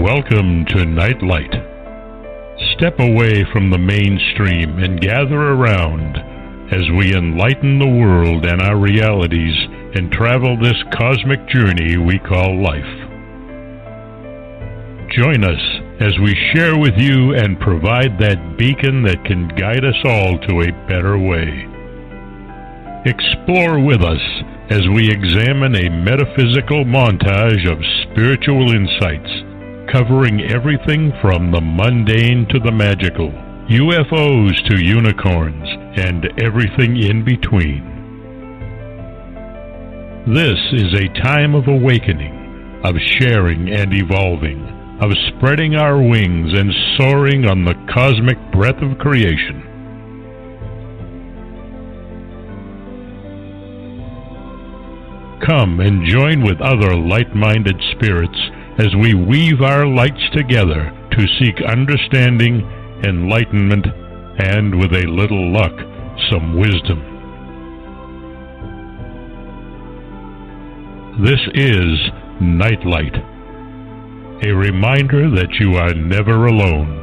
Welcome to Nightlight. Step away from the mainstream and gather around as we enlighten the world and our realities and travel this cosmic journey we call life. Join us as we share with you and provide that beacon that can guide us all to a better way. Explore with us as we examine a metaphysical montage of spiritual insights, covering everything from the mundane to the magical, UFOs to unicorns, and everything in between. This is a time of awakening, of sharing and evolving, of spreading our wings and soaring on the cosmic breath of creation. Come and join with other light-minded spirits as we weave our lights together to seek understanding, enlightenment, and, with a little luck, some wisdom. This is Nightlight, a reminder that you are never alone.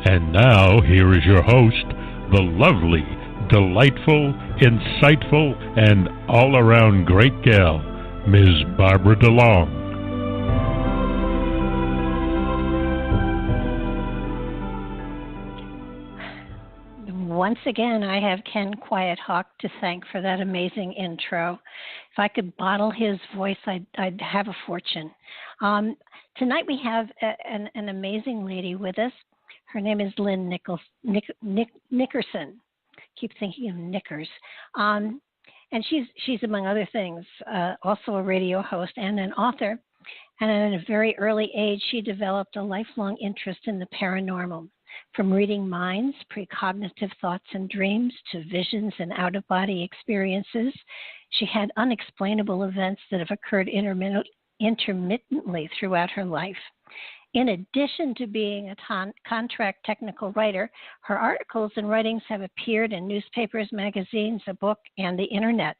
And now, here is your host, the lovely, delightful, insightful, and all-around great gal, Ms. Barbara DeLong. Once again, I have Ken Quiet Hawk to thank for that amazing intro. If I could bottle his voice, I'd have a fortune. Tonight we have an amazing lady with us. Her name is Lynne Nickerson. Keep thinking of knickers. And she's among other things, also a radio host and an author. And at a very early age, she developed a lifelong interest in the paranormal. From reading minds, precognitive thoughts and dreams, to visions and out-of-body experiences, she had unexplainable events that have occurred intermittently throughout her life. In addition to being a contract technical writer, her articles and writings have appeared in newspapers, magazines, a book, and the internet.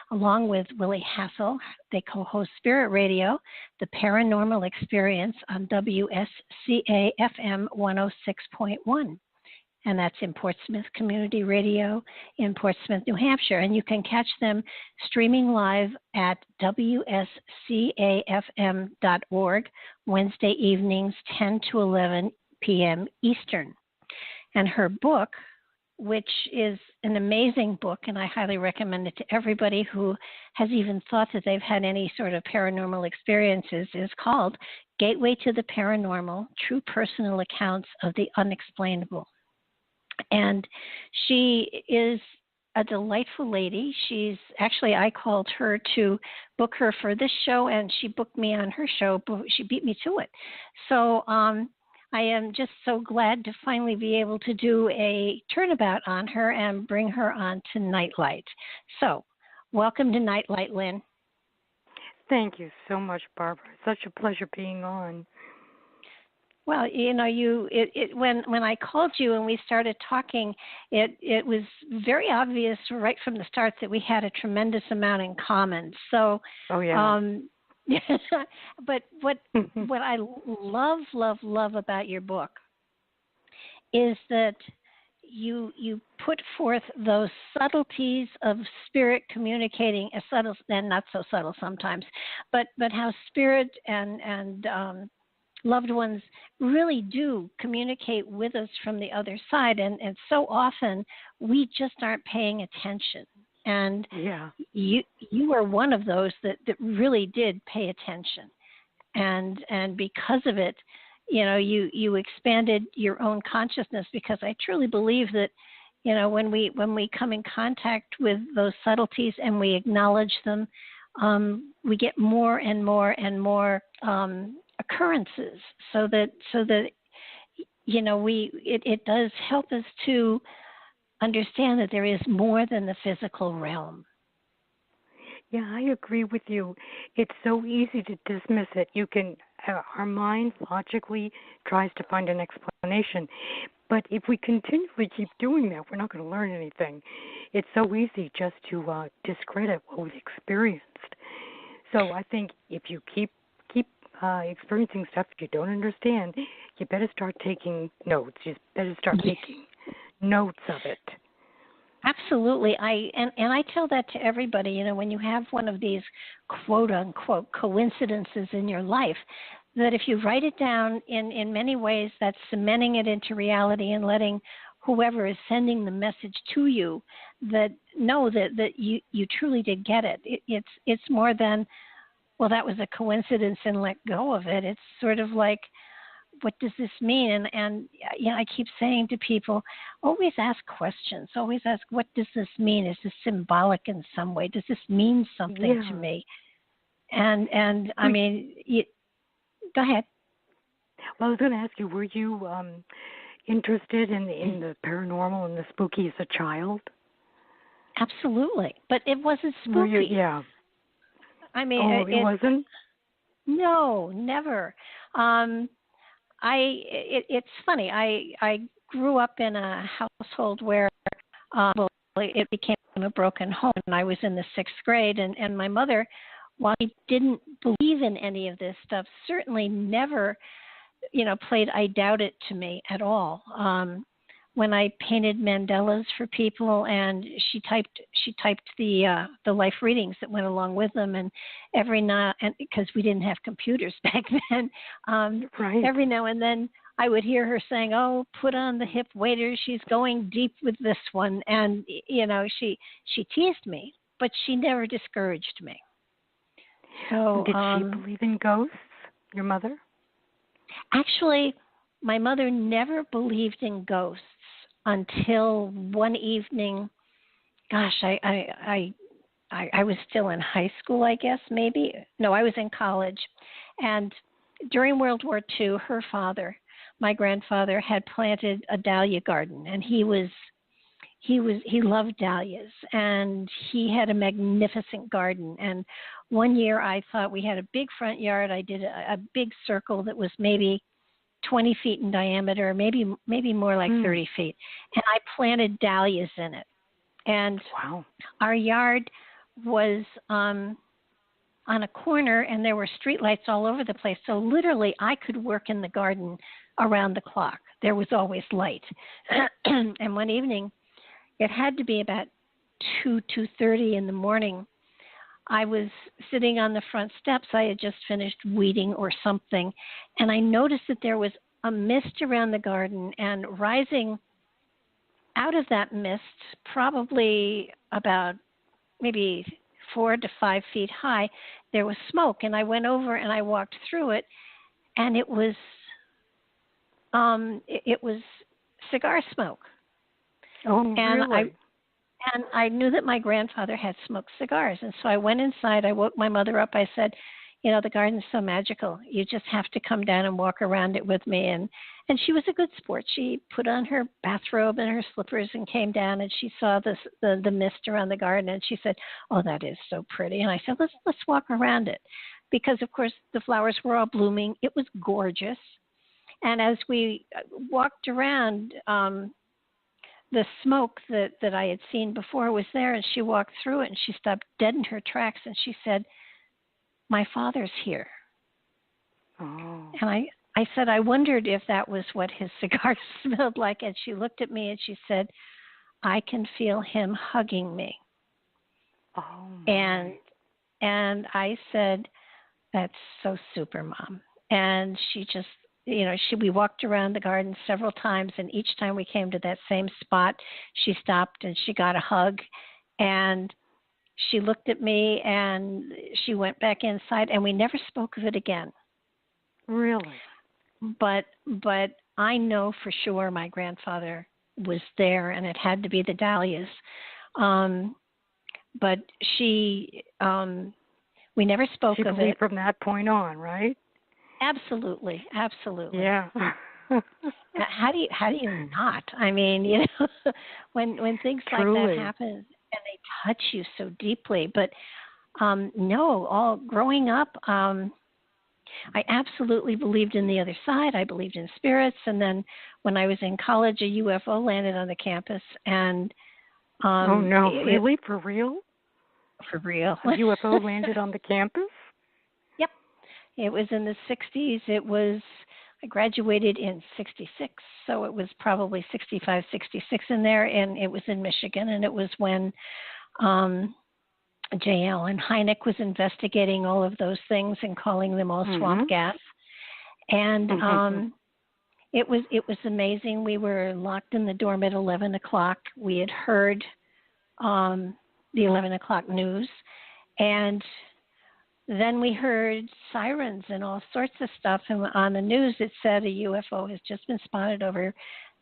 Along with Willy Hassell, they co-host Spirit Radio, the Paranormal Experience on WSCA FM 106.1. And that's in Portsmouth Community Radio in Portsmouth, New Hampshire. And you can catch them streaming live at WSCAFM.org Wednesday evenings, 10 to 11 p.m. Eastern. And her book, which is an amazing book, and I highly recommend it to everybody who has even thought that they've had any sort of paranormal experiences, is called Gateway to the Paranormal, True Personal Accounts of the Unexplainable. And she is a delightful lady. She's actually, I called her to book her for this show, and she booked me on her show, but she beat me to it. So I am just so glad to finally be able to do a turnabout on her and bring her on to Nightlight. So welcome to Nightlight, Lynne. Thank you so much, Barbara. It's such a pleasure being on. Well, you know, when I called you and we started talking, it was very obvious right from the start that we had a tremendous amount in common. So, oh yeah. But what I love about your book is that you put forth those subtleties of spirit communicating, as subtle and not so subtle sometimes, but how spirit and loved ones really do communicate with us from the other side, and so often we just aren't paying attention. And yeah, you are one of those that really did pay attention, and because of it, you know, you expanded your own consciousness, because I truly believe that, you know, when we come in contact with those subtleties and we acknowledge them, we get more and more and more occurrences, so that you know, it does help us to understand that there is more than the physical realm. Yeah, I agree with you. It's so easy to dismiss it. You can, our mind logically tries to find an explanation, but if we continually keep doing that, we're not going to learn anything. It's so easy just to discredit what we've experienced. So I think if you keep experiencing stuff you don't understand, you better start taking notes. You better start making notes of it. Absolutely. I tell that to everybody, you know, when you have one of these quote unquote coincidences in your life, that if you write it down in many ways, that's cementing it into reality and letting whoever is sending the message to you that know that you truly did get it. It's more than, well, that was a coincidence and let go of it. It's sort of like, what does this mean? And you know, I keep saying to people, always ask questions. Always ask, what does this mean? Is this symbolic in some way? Does this mean something to me? And I mean, go ahead. Well, I was going to ask you, were you interested in the paranormal and the spooky as a child? Absolutely, but it wasn't spooky. Were you, yeah. I mean, it wasn't? No, never. It's funny. I grew up in a household where it became a broken home, and I was in the 6th grade, and my mother, while she didn't believe in any of this stuff, certainly never, you know, played I doubt it to me at all. When I painted mandalas for people, and she typed the life readings that went along with them, and every now and because we didn't have computers back then, right. Every now and then I would hear her saying, "Oh, put on the hip waders. She's going deep with this one," and you know, she teased me, but she never discouraged me. So, did she believe in ghosts? Your mother? Actually, my mother never believed in ghosts until one evening. Gosh, I was still in high school, I guess, maybe. No, I was in college. And during World War II, her father, my grandfather, had planted a dahlia garden, and he loved dahlias, and he had a magnificent garden. And one year I thought, we had a big front yard. I did a big circle that was maybe 20 feet in diameter, maybe more like 30 feet. And I planted dahlias in it. And wow. Our yard was on a corner, and there were streetlights all over the place. So literally I could work in the garden around the clock. There was always light. And one evening, it had to be about 2:30 in the morning, I was sitting on the front steps. I had just finished weeding or something, and I noticed that there was a mist around the garden, and rising out of that mist, probably about maybe 4 to 5 feet high, there was smoke. And I went over and I walked through it, and it was cigar smoke. Oh, and really? I knew that my grandfather had smoked cigars. And so I went inside. I woke my mother up. I said, you know, the garden's so magical. You just have to come down and walk around it with me. And she was a good sport. She put on her bathrobe and her slippers and came down, and she saw the mist around the garden. And she said, oh, that is so pretty. And I said, let's walk around it. Because, of course, the flowers were all blooming. It was gorgeous. And as we walked around, the smoke that I had seen before was there, and she walked through it, and she stopped dead in her tracks, and she said, my father's here. Oh. And I said, I wondered if that was what his cigar smelled like. And she looked at me and she said, I can feel him hugging me. Oh, my. And I said, that's so super, Mom. And she just, you know, we walked around the garden several times, and each time we came to that same spot, she stopped and she got a hug, and she looked at me, and she went back inside, and we never spoke of it again. Really? But I know for sure my grandfather was there, and it had to be the dahlias. But we never spoke of it. From that point on, right? Absolutely. Yeah. How do you not? I mean, you know, when things Truly. like that happen and they touch you so deeply. But no, all growing up, I absolutely believed in the other side. I believed in spirits. And then when I was in college, a UFO landed on the campus. And oh no, really? For real? For real. A UFO landed on the campus? Yep. It was in the 60s. I graduated in 66, so it was probably 65, 66 in there, and it was in Michigan, and it was when J. Allen Hynek was investigating all of those things and calling them all swamp gas. And it was amazing. We were locked in the dorm at 11 o'clock. We had heard the 11 o'clock news, and then we heard sirens and all sorts of stuff. And on the news, it said a UFO has just been spotted over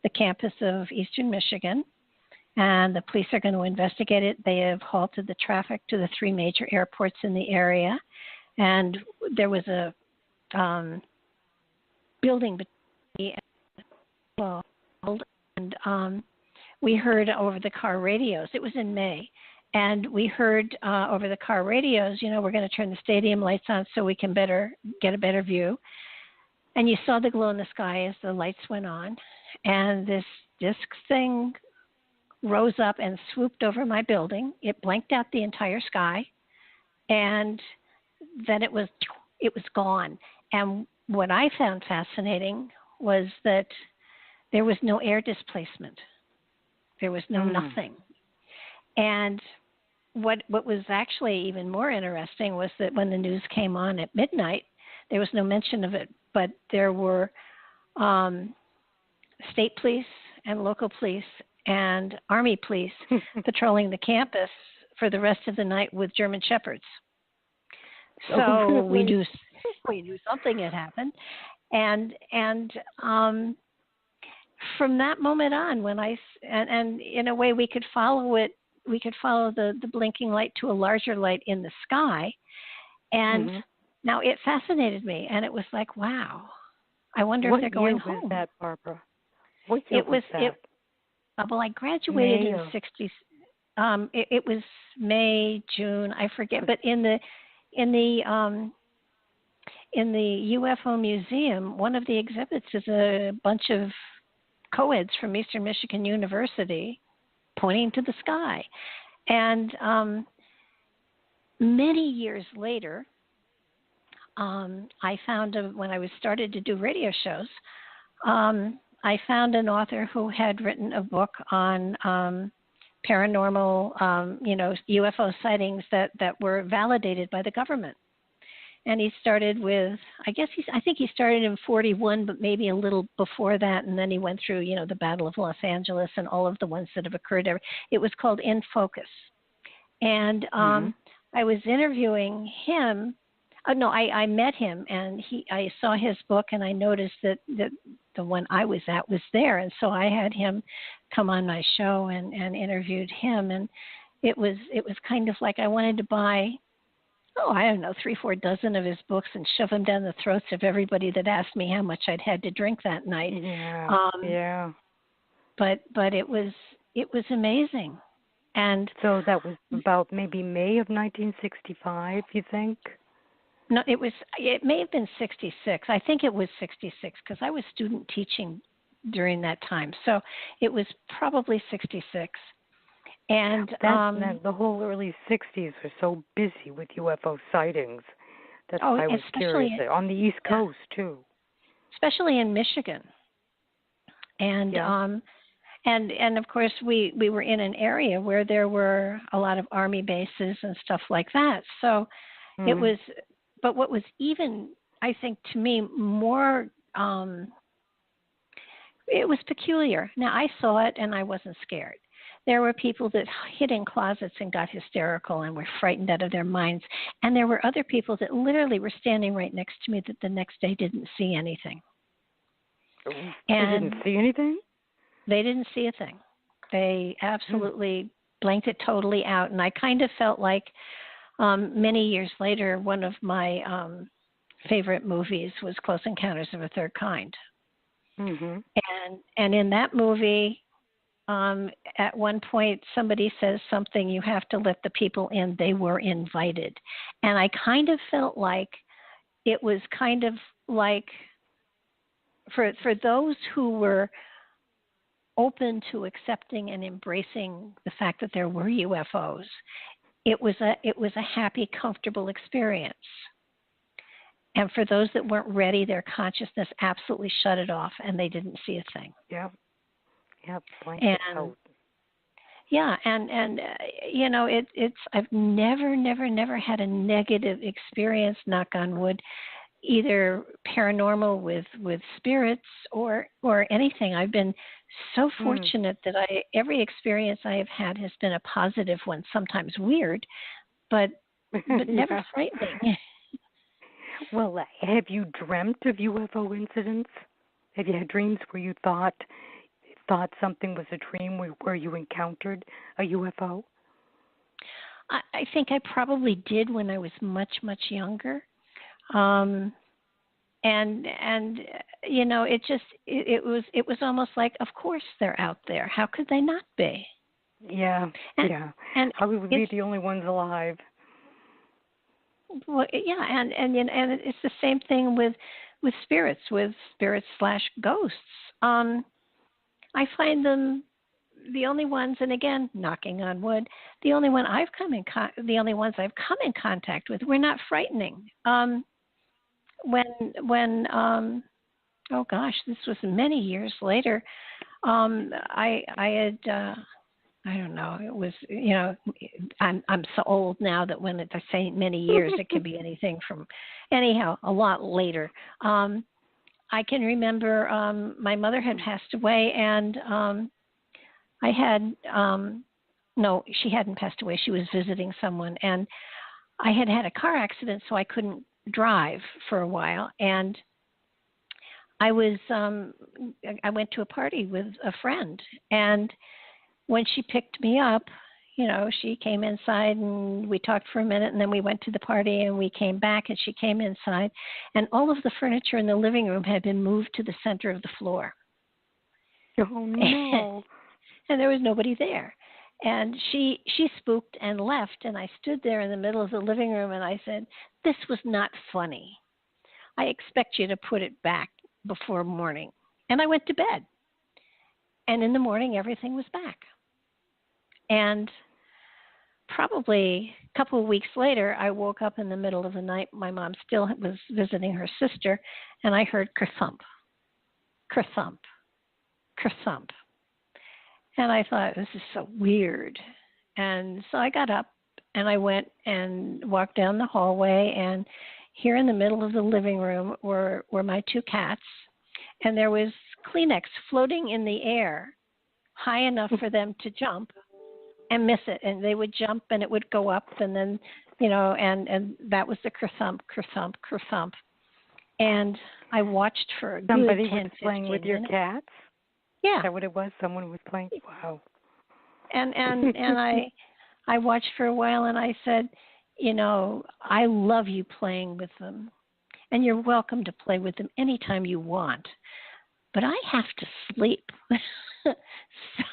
the campus of Eastern Michigan, and the police are going to investigate it. They have halted the traffic to the 3 major airports in the area, and there was a building between and we heard over the car radios. It was in May. And we heard over the car radios, we're going to turn the stadium lights on so we can get a better view. And you saw the glow in the sky as the lights went on. And this disc thing rose up and swooped over my building. It blanked out the entire sky. And then it was gone. And what I found fascinating was that there was no air displacement. There was no nothing. And what was actually even more interesting was that when the news came on at midnight, there was no mention of it, but there were state police and local police and Army police patrolling the campus for the rest of the night with German Shepherds. So we knew something had happened, and from that moment on, and in a way we could follow it. We could follow the blinking light to a larger light in the sky. And now it fascinated me. And it was like, wow, I wonder if they're going home. What year was that, Barbara? What year was that? Well, I graduated in the 60s. It was May, June, I forget. But in the UFO museum, one of the exhibits is a bunch of co-eds from Eastern Michigan University pointing to the sky. And many years later, I found, when I was started to do radio shows, I found an author who had written a book on paranormal, UFO sightings that were validated by the government. And he started with, I think he started in 41, but maybe a little before that. And then he went through, the Battle of Los Angeles and all of the ones that have occurred. It was called In Focus. And I was interviewing him. I met him, and I saw his book, and I noticed that the one I was at was there. And so I had him come on my show and interviewed him. And it was kind of like I wanted to buy, 3-4 dozen of his books and shove them down the throats of everybody that asked me how much I'd had to drink that night. Yeah. But it was amazing. And so that was about maybe May of 1965, you think? No, it may have been 66. I think it was 66 because I was student teaching during that time. So it was probably 66. And the whole early 60s were so busy with UFO sightings. That's why I was curious. On the East Coast, too. Especially in Michigan. And and of course, we were in an area where there were a lot of Army bases and stuff like that. So it was, but what was even, I think, to me, more, it was peculiar. Now, I saw it and I wasn't scared. There were people that hid in closets and got hysterical and were frightened out of their minds. And there were other people that literally were standing right next to me that the next day didn't see anything. They didn't see anything? They didn't see a thing. They absolutely blanked it totally out. And I kind of felt like many years later, one of my favorite movies was Close Encounters of a Third Kind. And in that movie, at one point, somebody says something, you have to let the people in. They were invited. And I kind of felt like it was kind of like for those who were open to accepting and embracing the fact that there were UFOs, it was a happy, comfortable experience. And for those that weren't ready, their consciousness absolutely shut it off, and they didn't see a thing. Yeah. Blank out. Yeah, and you know, it's I've never had a negative experience, knock on wood, either paranormal with spirits or anything. I've been so fortunate that every experience I have had has been a positive one, sometimes weird, but never frightening. Well, have you dreamt of UFO incidents? Have you had dreams where you thought something was a dream where you encountered a UFO? I think I probably did when I was much younger. And you know, it was almost like, of course they're out there. How could they not be? Yeah. And how would we be the only ones alive? Well, yeah, and it's the same thing with spirits / ghosts. I find them the only ones, and again, knocking on wood, the only ones I've come in contact with were not frightening. When oh gosh, this was many years later. I had I don't know. It was, you know, I'm so old now that when I say many years, it can be anything from, anyhow, a lot later. I can remember my mother had passed away, and I had no, she hadn't passed away. She was visiting someone, and I had a car accident, so I couldn't drive for a while, and I went to a party with a friend, and when she picked me up, you know, she came inside and we talked for a minute, and then we went to the party and we came back, and she came inside, and all of the furniture in the living room had been moved to the center of the floor. Oh no. And there was nobody there. And she spooked and left, and I stood there in the middle of the living room, and I said, "This was not funny. I expect you to put it back before morning." And I went to bed. And in the morning, everything was back. And probably a couple of weeks later, I woke up in the middle of the night. My mom still was visiting her sister, and I heard kerthump, kerthump, kerthump. And I thought, this is so weird. And so I got up, and I went and walked down the hallway, and here in the middle of the living room were my two cats, and there was Kleenex floating in the air high enough for them to jump and miss it, and they would jump and it would go up, and then, you know, and that was the kerthump, kerthump, kerthump. And I watched for a good 10, 15 minutes. Somebody was playing with your cats? Yeah. Is that what it was? Someone was playing? Wow. And I watched for a while, and I said, you know, I love you playing with them, and you're welcome to play with them anytime you want, but I have to sleep.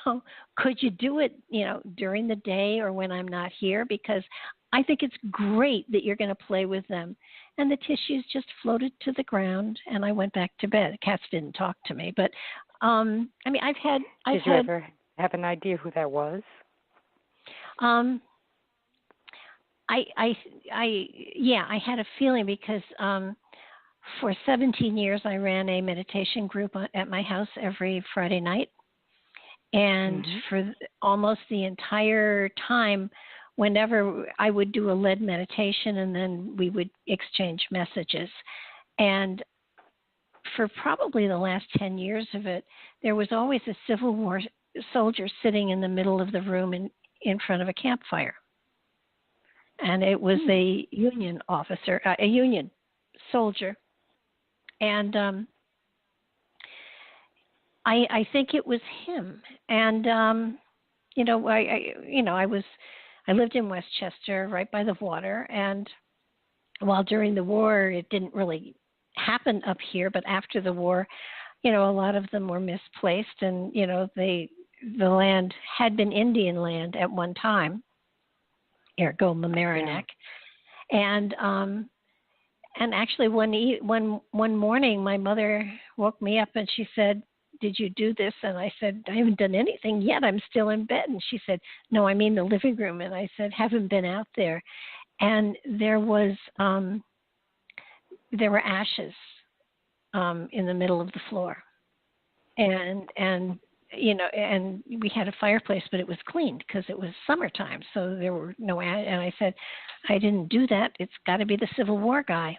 So could you do it, you know, during the day or when I'm not here? Because I think it's great that you're going to play with them. And the tissues just floated to the ground, and I went back to bed. The cats didn't talk to me, but I mean, Did you ever have an idea who that was? I had a feeling because for 17 years I ran a meditation group at my house every Friday night. And for almost the entire time, whenever I would do a led meditation, and then we would exchange messages. And for probably the last 10 years of it, there was always a Civil War soldier sitting in the middle of the room in front of a campfire. And it was a Union officer, a Union soldier. And I think it was him. And you know, I lived in Westchester, right by the water, and while during the war it didn't really happen up here, but after the war, you know, a lot of them were misplaced, and you know, the land had been Indian land at one time, ergo Mamaroneck. Yeah. And actually one morning my mother woke me up and she said, "Did you do this?" And I said, "I haven't done anything yet. I'm still in bed." And she said, "No, I mean the living room." And I said, "Haven't been out there." And there was there were ashes in the middle of the floor, and you know, and we had a fireplace, but it was cleaned because it was summertime, so there were no ash. And I said, I didn't do that. It's got to be the Civil War guy.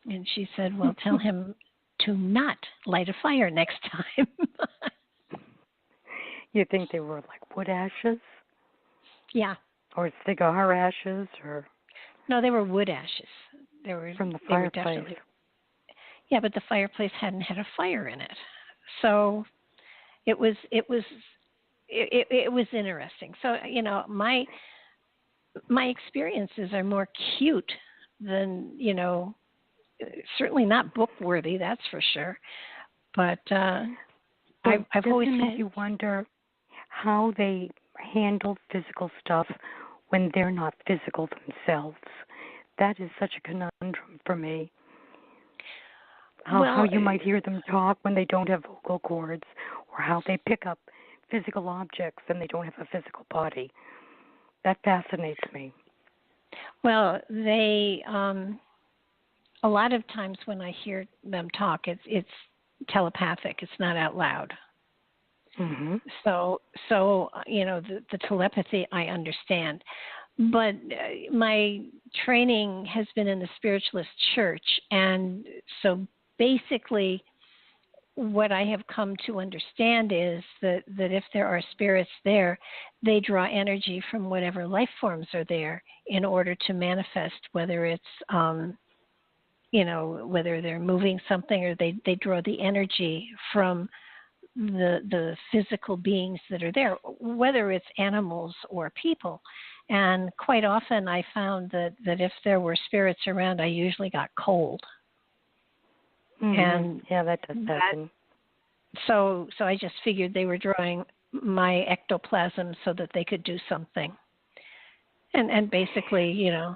And she said, well, tell him to not light a fire next time. You think they were like wood ashes? Yeah. Or cigar ashes, or? No, they were wood ashes. They were from the fireplace. Yeah, but the fireplace hadn't had a fire in it, so it was interesting. So you know, my experiences are more cute than, you know, certainly not book worthy, that's for sure. But I've always made you wonder how they handle physical stuff when they're not physical themselves. That is such a conundrum for me. How you might hear them talk when they don't have vocal cords, or how they pick up physical objects and they don't have a physical body. That fascinates me. Well, they a lot of times when I hear them talk, it's telepathic. It's not out loud. Mm-hmm. So you know, the telepathy I understand, but my training has been in the spiritualist church, and so basically what I have come to understand is that if there are spirits there, they draw energy from whatever life forms are there in order to manifest, whether it's you know, whether they're moving something, or they draw the energy from the physical beings that are there, whether it's animals or people. And quite often I found that if there were spirits around, I usually got cold. Mm-hmm. And yeah, that does happen. So I just figured they were drawing my ectoplasm so that they could do something. And basically, you know,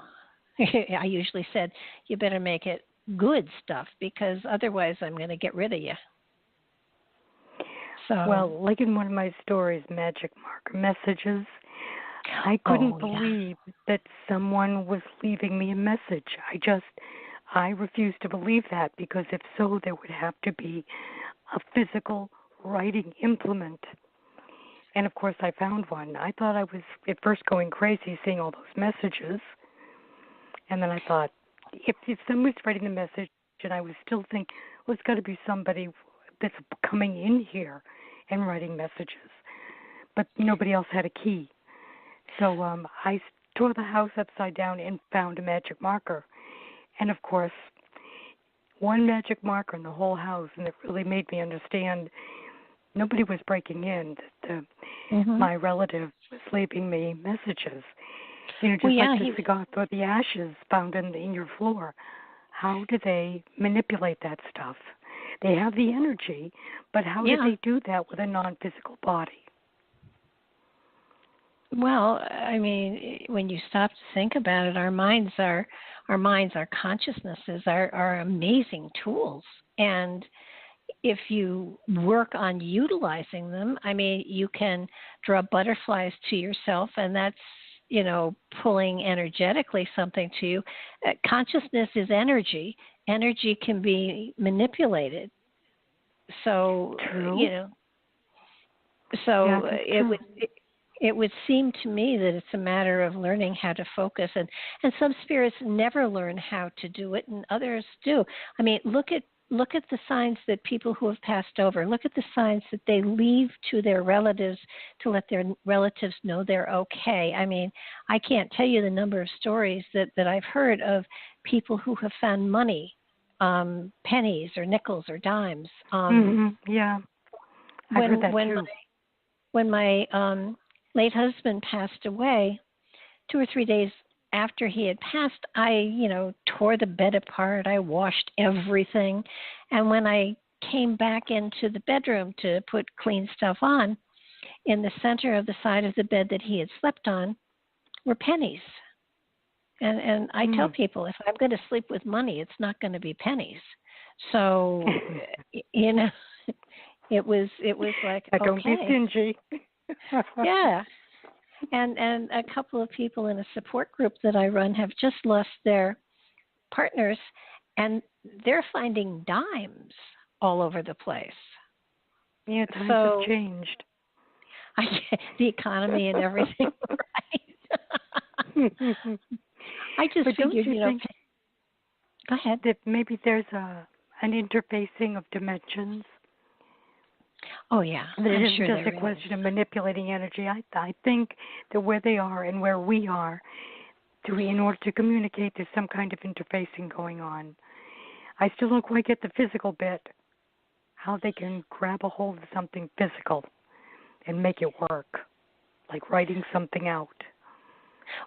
I usually said, you better make it good stuff, because otherwise I'm going to get rid of you. So, well, like in one of my stories, Magic Marker Messages, I couldn't believe that someone was leaving me a message. I refused to believe that, because if so, there would have to be a physical writing implement. And of course, I found one. I thought I was at first going crazy seeing all those messages. And then I thought, if someone's writing the message, and I was still thinking, well, it's got to be somebody that's coming in here and writing messages. But nobody else had a key. So I tore the house upside down and found a magic marker. And of course, one magic marker in the whole house, and it really made me understand nobody was breaking in. My relative was leaving me messages. You know, just like the cigar or the ashes found in your floor. How do they manipulate that stuff? They have the energy, but how do they do that with a non-physical body? Well, I mean, when you stop to think about it, our minds, our consciousnesses are amazing tools. And if you work on utilizing them, I mean, you can draw butterflies to yourself, and that's, you know, pulling energetically something to you. Consciousness is energy. Energy can be manipulated. So, true. You know, so it would seem to me that it's a matter of learning how to focus, and some spirits never learn how to do it, and others do. I mean, look at the signs that people who have passed over, look at the signs that they leave to their relatives to let their relatives know they're okay. I mean, I can't tell you the number of stories that I've heard of people who have found money, pennies or nickels or dimes. Yeah, I've heard that too. When my late husband passed away, 2 or 3 days after he had passed, I, you know, tore the bed apart. I washed everything. And when I came back into the bedroom to put clean stuff on, in the center of the side of the bed that he had slept on were pennies. And I tell people, if I'm going to sleep with money, it's not going to be pennies. So, you know, it was like, okay. Don't be stingy. Yeah. And a couple of people in a support group that I run have just lost their partners, and they're finding dimes all over the place. Yeah, times have changed. The economy and everything, right? I just figured, go ahead. That maybe there's an interfacing of dimensions. Oh, yeah. That it isn't just a question of manipulating energy. I think that where they are and where we are, in order to communicate, there's some kind of interfacing going on. I still don't quite get the physical bit, how they can grab a hold of something physical and make it work, like writing something out.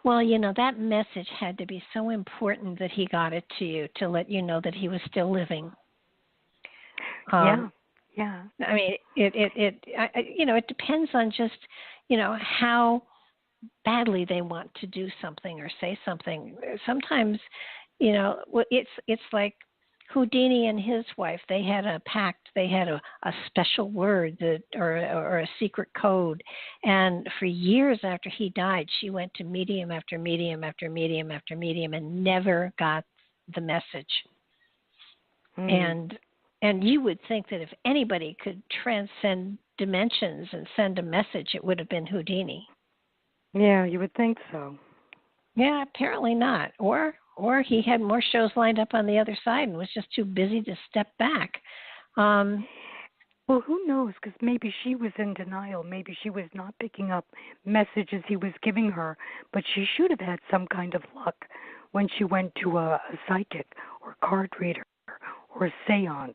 Well, that message had to be so important that he got it to you to let you know that he was still living. Yeah. I mean, it depends on just, how badly they want to do something or say something. Sometimes, it's like Houdini and his wife. They had a pact. They had a special word or a secret code. And for years after he died, she went to medium after medium after medium after medium and never got the message. And you would think that if anybody could transcend dimensions and send a message, it would have been Houdini. Yeah, you would think so. Yeah, apparently not. Or he had more shows lined up on the other side and was just too busy to step back. Well, who knows? Because maybe she was in denial. Maybe she was not picking up messages he was giving her. But she should have had some kind of luck when she went to a psychic or card reader or a seance.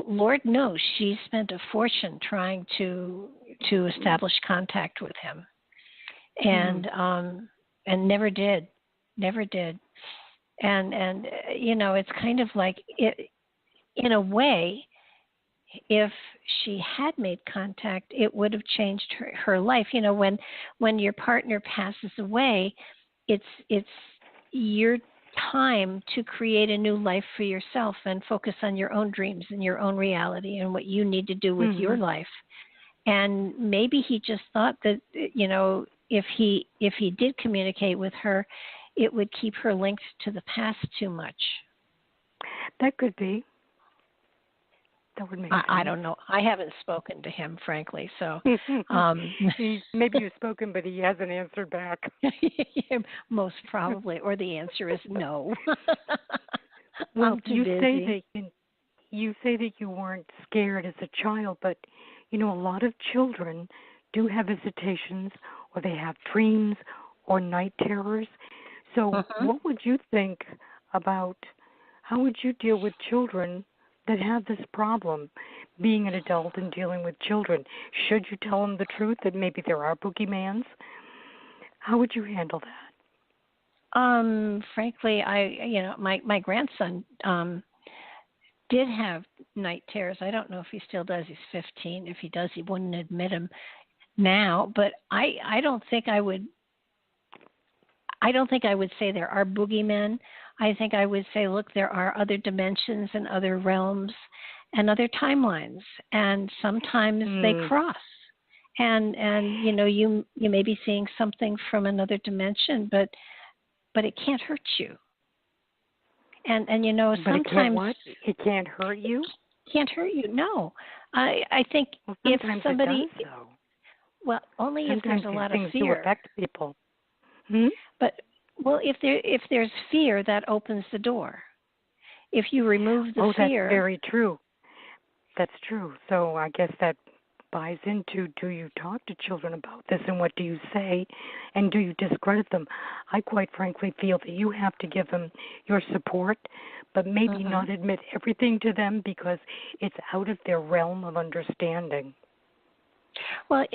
Lord knows she spent a fortune trying to establish contact with him, and never did, and it's kind of like it. In a way, if she had made contact, it would have changed her life. When your partner passes away, it's your time to create a new life for yourself and focus on your own dreams and your own reality and what you need to do with your life. And maybe he just thought that, if he did communicate with her, it would keep her linked to the past too much. That could be. That would make sense. I don't know. I haven't spoken to him, frankly. So maybe you've spoken, but he hasn't answered back. Most probably, or the answer is no. Well, you say that you weren't scared as a child, but a lot of children do have visitations, or they have dreams or night terrors. So, what would you think about? How would you deal with children that have this problem, being an adult and dealing with children? Should you tell them the truth that maybe there are boogeymans? How would you handle that? Frankly, my grandson did have night terrors. I don't know if he still does. He's 15. If he does, he wouldn't admit him now. But I don't think I would. I don't think I would say there are boogeymen. I think I would say, look, there are other dimensions and other realms and other timelines, and sometimes they cross. And you may be seeing something from another dimension, but it can't hurt you. And sometimes it can't hurt you. Can't hurt you. No, I think if somebody, it does, though. Well, only sometimes if there's a lot of things fear. do affect people. But if there's fear, that opens the door. If you remove the fear, that's very true. That's true. So I guess that buys into, do you talk to children about this, and what do you say, and do you discredit them? I quite frankly feel that you have to give them your support, but maybe not admit everything to them because it's out of their realm of understanding. Well,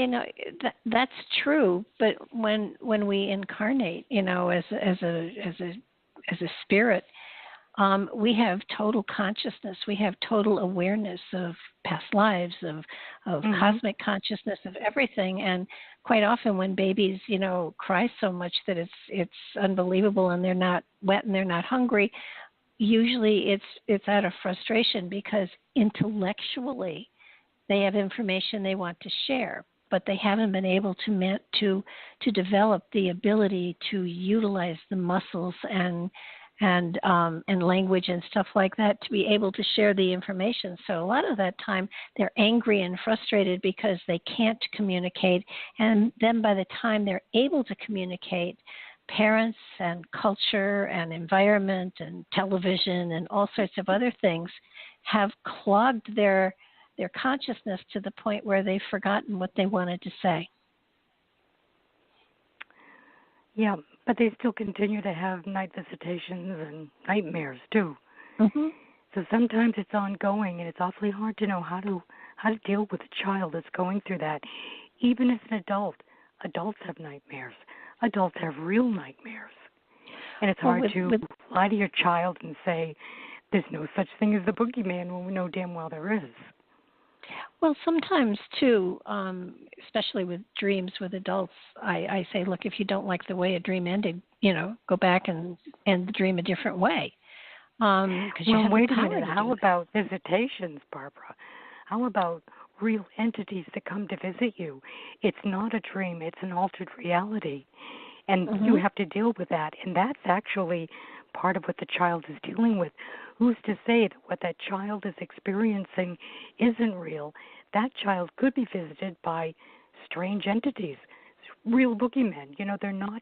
that's true, but when we incarnate, as a spirit, we have total consciousness. We have total awareness of past lives, of cosmic consciousness, of everything. And quite often, when babies, cry so much that it's unbelievable, and they're not wet and they're not hungry, usually it's out of frustration because intellectually they have information they want to share. but they haven't been able to develop the ability to utilize the muscles and language and stuff like that to be able to share the information. So a lot of that time they're angry and frustrated because they can't communicate. And then by the time they're able to communicate, parents and culture and environment and television and all sorts of other things have clogged their consciousness to the point where they've forgotten what they wanted to say. Yeah, but they still continue to have night visitations and nightmares too. Mm-hmm. So sometimes it's ongoing, and it's awfully hard to know how to deal with a child that's going through that. Even as an adult, adults have nightmares. Adults have real nightmares, and it's hard to lie to your child and say there's no such thing as the boogeyman when we know damn well there is. Well, sometimes, too, especially with dreams with adults, I say, look, if you don't like the way a dream ended, go back and end the dream a different way. Well, wait a minute. How about visitations, Barbara? How about real entities that come to visit you? It's not a dream. It's an altered reality. And you have to deal with that. And that's actually part of what the child is dealing with. Who's to say that what that child is experiencing isn't real? That child could be visited by strange entities, real boogeymen. They're not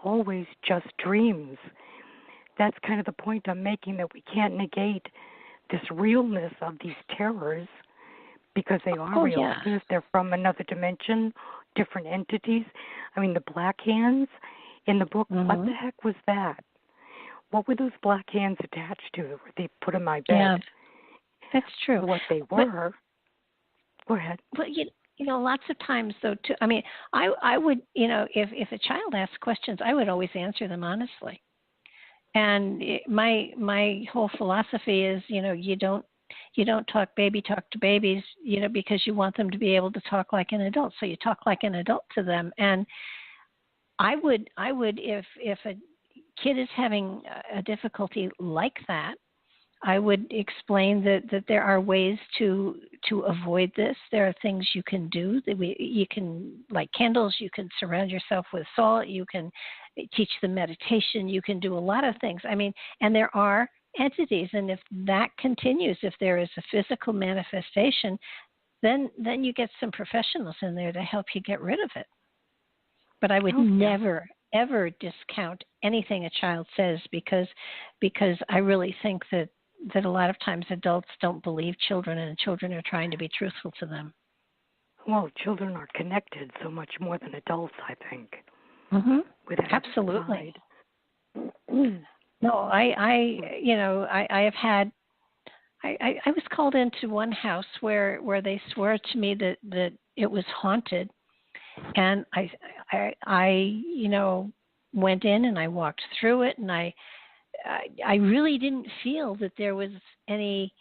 always just dreams. That's kind of the point I'm making, that we can't negate this realness of these terrors because they are real. Yeah. Even if they're from another dimension, different entities. I mean, the black hands in the book, what the heck was that? What were those black hands attached to that were they put in my bed? Yeah, that's true. What they were. Go ahead. But lots of times though, too. I mean, I would, if a child asks questions, I would always answer them honestly. And my whole philosophy is, you don't talk talk to babies, because you want them to be able to talk like an adult. So you talk like an adult to them. And I would, if a kid is having a difficulty like that, I would explain that there are ways to avoid this. There are things you can do. You can light candles. You can surround yourself with salt. You can teach them meditation. You can do a lot of things. I mean, and there are entities. And if that continues, if there is a physical manifestation, then you get some professionals in there to help you get rid of it. But I would never, ever discount anything a child says because I really think that a lot of times adults don't believe children, and children are trying to be truthful to them. Well, children are connected so much more than adults, I think. Absolutely. No, I have had. I was called into one house where they swore to me that it was haunted, and I went in and I walked through it, and I really didn't feel that there was any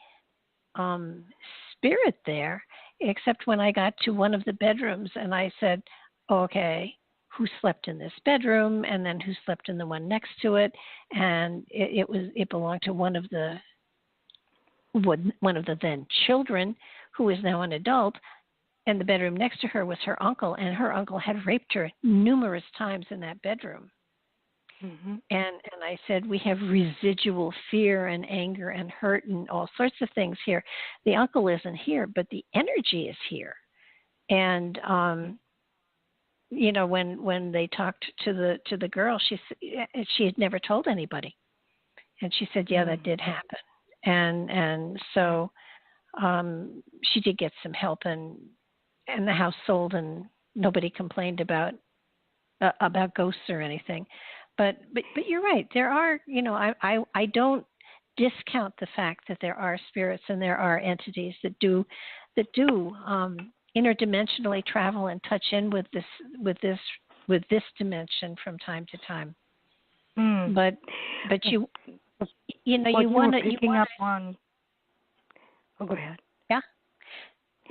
spirit there, except when I got to one of the bedrooms and I said, okay, who slept in this bedroom, and then who slept in the one next to it, and it belonged to one of the then children, who is now an adult, and the bedroom next to her was her uncle, and her uncle had raped her numerous times in that bedroom. And I said, we have residual fear and anger and hurt and all sorts of things here. The uncle isn't here, but the energy is here. And when they talked to the girl, she had never told anybody, and she said, yeah, that did happen. And so she did get some help, and the house sold, and nobody complained about ghosts or anything. But you're right. There are, I don't discount the fact that there are spirits and there are entities that do interdimensionally travel and touch in with this dimension from time to time. But you want to picking up on. Oh, go ahead. Yeah.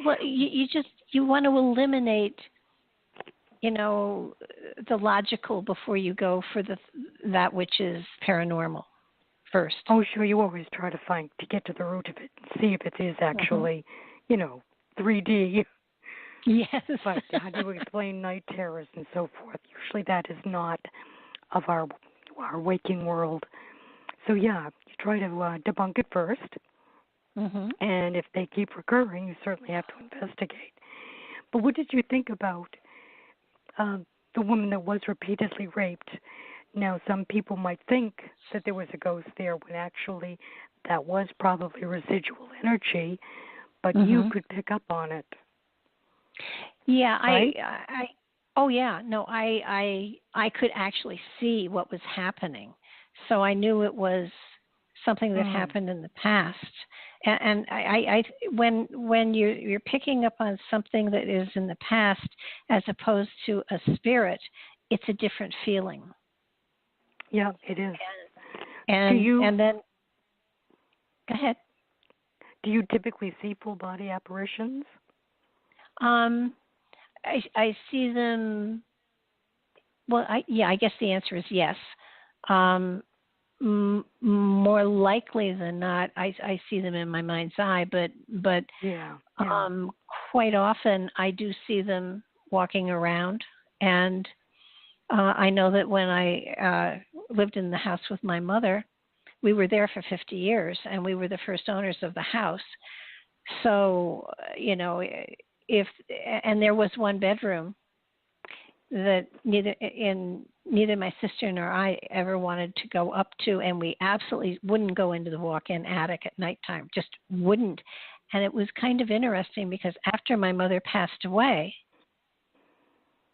Well, you want to eliminate, the logical before you go for that which is paranormal first. Oh, sure. You always try to get to the root of it and see if it is actually, 3D. Yes. But how do you explain night terrors and so forth? Usually that is not of our waking world. So yeah, you try to debunk it first. Mm-hmm. And if they keep recurring, you certainly have to investigate. But what did you think about the woman that was repeatedly raped? Now, some people might think that there was a ghost there when actually that was probably residual energy, but you could pick up on it. Yeah, right? I could actually see what was happening. So I knew it was something that happened in the past. And I when you're picking up on something that is in the past as opposed to a spirit, it's a different feeling. Yeah, it is. And then go ahead. Do you typically see full body apparitions? I see them. Well, I guess the answer is yes. More likely than not, I see them in my mind's eye, but quite often I do see them walking around. And I know that when I lived in the house with my mother, we were there for 50 years, and we were the first owners of the house. So, and there was one bedroom that neither my sister nor I ever wanted to go up to, and we absolutely wouldn't go into the walk-in attic at nighttime, just wouldn't. And it was kind of interesting because after my mother passed away,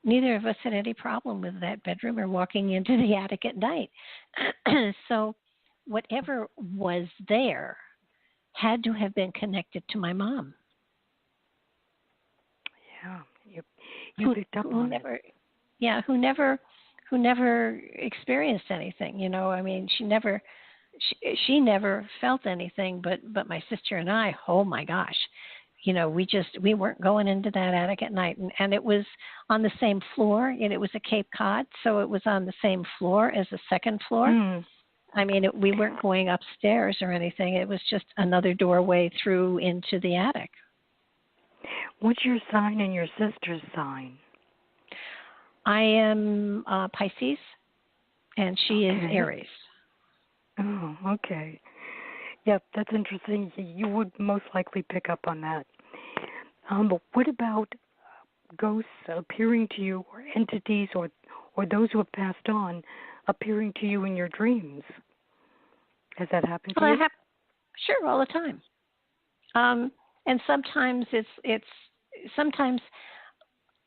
neither of us had any problem with that bedroom or walking into the attic at night. So whatever was there had to have been connected to my mom. Yeah, you picked up on it. Yeah, who never experienced anything. I mean, she never felt anything. But my sister and I, oh my gosh, we weren't going into that attic at night, and it was on the same floor, and it was a Cape Cod, so it was on the same floor as the second floor. I mean, we weren't going upstairs or anything. It was just another doorway through into the attic. What's your sign and your sister's sign? I am Pisces, and she is Aries. Oh, okay. Yep, that's interesting. You would most likely pick up on that. But what about ghosts appearing to you, or entities, or those who have passed on appearing to you in your dreams? Has that happened to you? Sure, all the time. And sometimes sometimes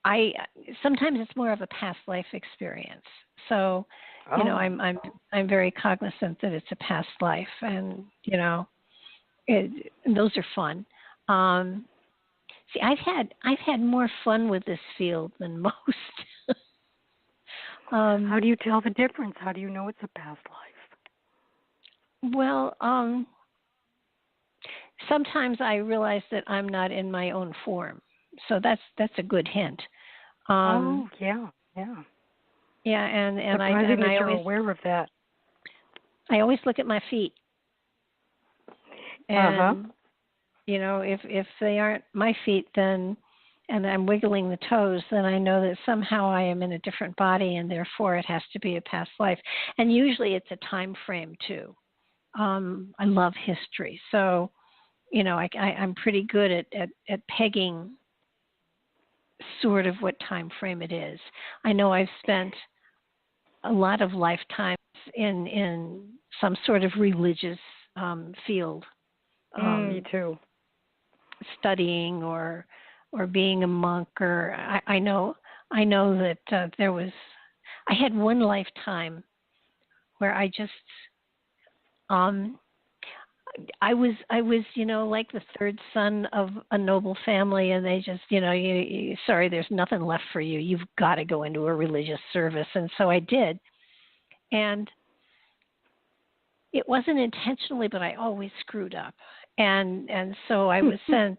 it's more of a past life experience. So, I'm very cognizant that it's a past life, and those are fun. See, I've had more fun with this field than most. How do you tell the difference? How do you know it's a past life? Well, sometimes I realize that I'm not in my own form, so that's a good hint. Yeah. Yeah, and I always aware of that. I always look at my feet, and if they aren't my feet, then and I'm wiggling the toes, then I know that somehow I am in a different body, and therefore it has to be a past life. And usually it's a time frame too. I love history, so I'm pretty good at pegging sort of what time frame it is. I know I've spent a lot of lifetimes in some sort of religious field. Me too. Studying or being a monk, or I know that I had one lifetime where I just I was like the third son of a noble family, and they just sorry, there's nothing left for you. You've got to go into a religious service, and so I did. And it wasn't intentionally, but I always screwed up, and so I was sent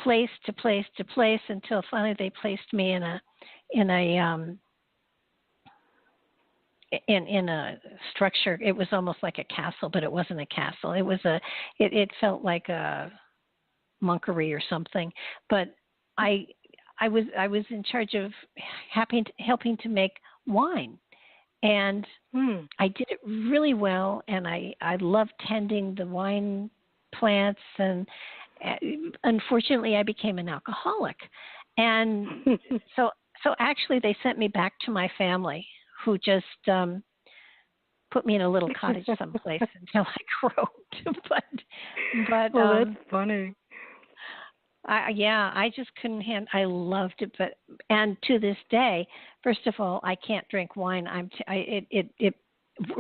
place to place to place until finally they placed me in a structure. It was almost like a castle, but it wasn't a castle. It was it felt like a monkery or something. But I was in charge of helping to make wine. And I did it really well, and I loved tending the wine plants, and unfortunately I became an alcoholic. And so actually they sent me back to my family, who just put me in a little cottage someplace until I growed. but well, that's funny. I just couldn't handle. I loved it, and to this day, first of all, I can't drink wine.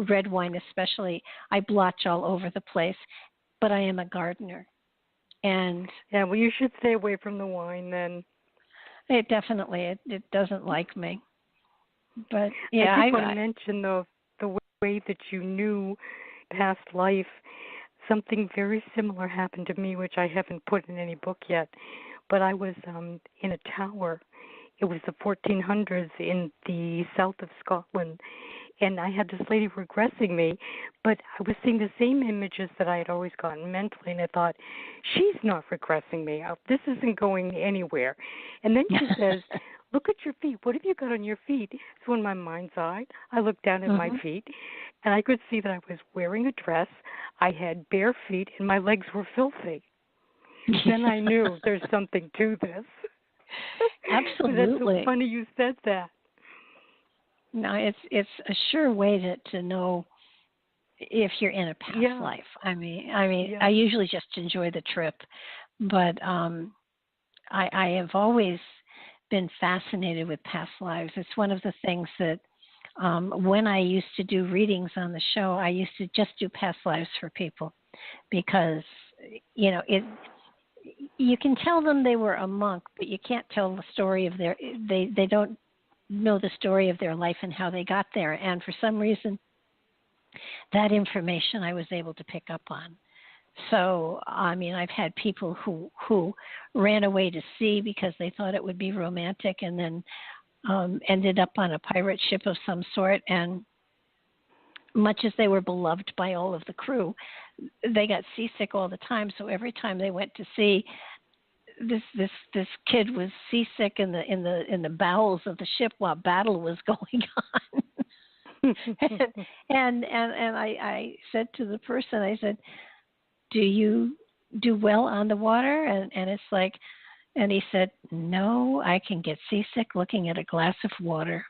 Red wine especially. I blotch all over the place, but I am a gardener, and yeah. Well, you should stay away from the wine then. It definitely it doesn't like me. But yeah, I want to mention the way that you knew past life. Something very similar happened to me, which I haven't put in any book yet. But I was in a tower. It was the 1400s in the south of Scotland. And I had this lady regressing me, but I was seeing the same images that I had always gotten mentally. And I thought, she's not regressing me. This isn't going anywhere. And then she says, look at your feet. What have you got on your feet? So in my mind's eye, I looked down at my feet, and I could see that I was wearing a dress. I had bare feet, and my legs were filthy. Then I knew there's something to this. Absolutely. That's so funny you said that. No, it's a sure way to know if you're in a past life. I mean, I usually just enjoy the trip, but I have always been fascinated with past lives. It's one of the things that when I used to do readings on the show, I used to just do past lives for people, because you can tell them they were a monk, but you can't tell the story of they don't know the story of their life and how they got there. And for some reason, that information I was able to pick up on. So, I mean, I've had people who ran away to sea because they thought it would be romantic, and then ended up on a pirate ship of some sort. And much as they were beloved by all of the crew, they got seasick all the time. So every time they went to sea, this kid was seasick in the bowels of the ship while battle was going on. and I said to the person, I said, do you do well on the water? And it's like, and he said, no, I can get seasick looking at a glass of water.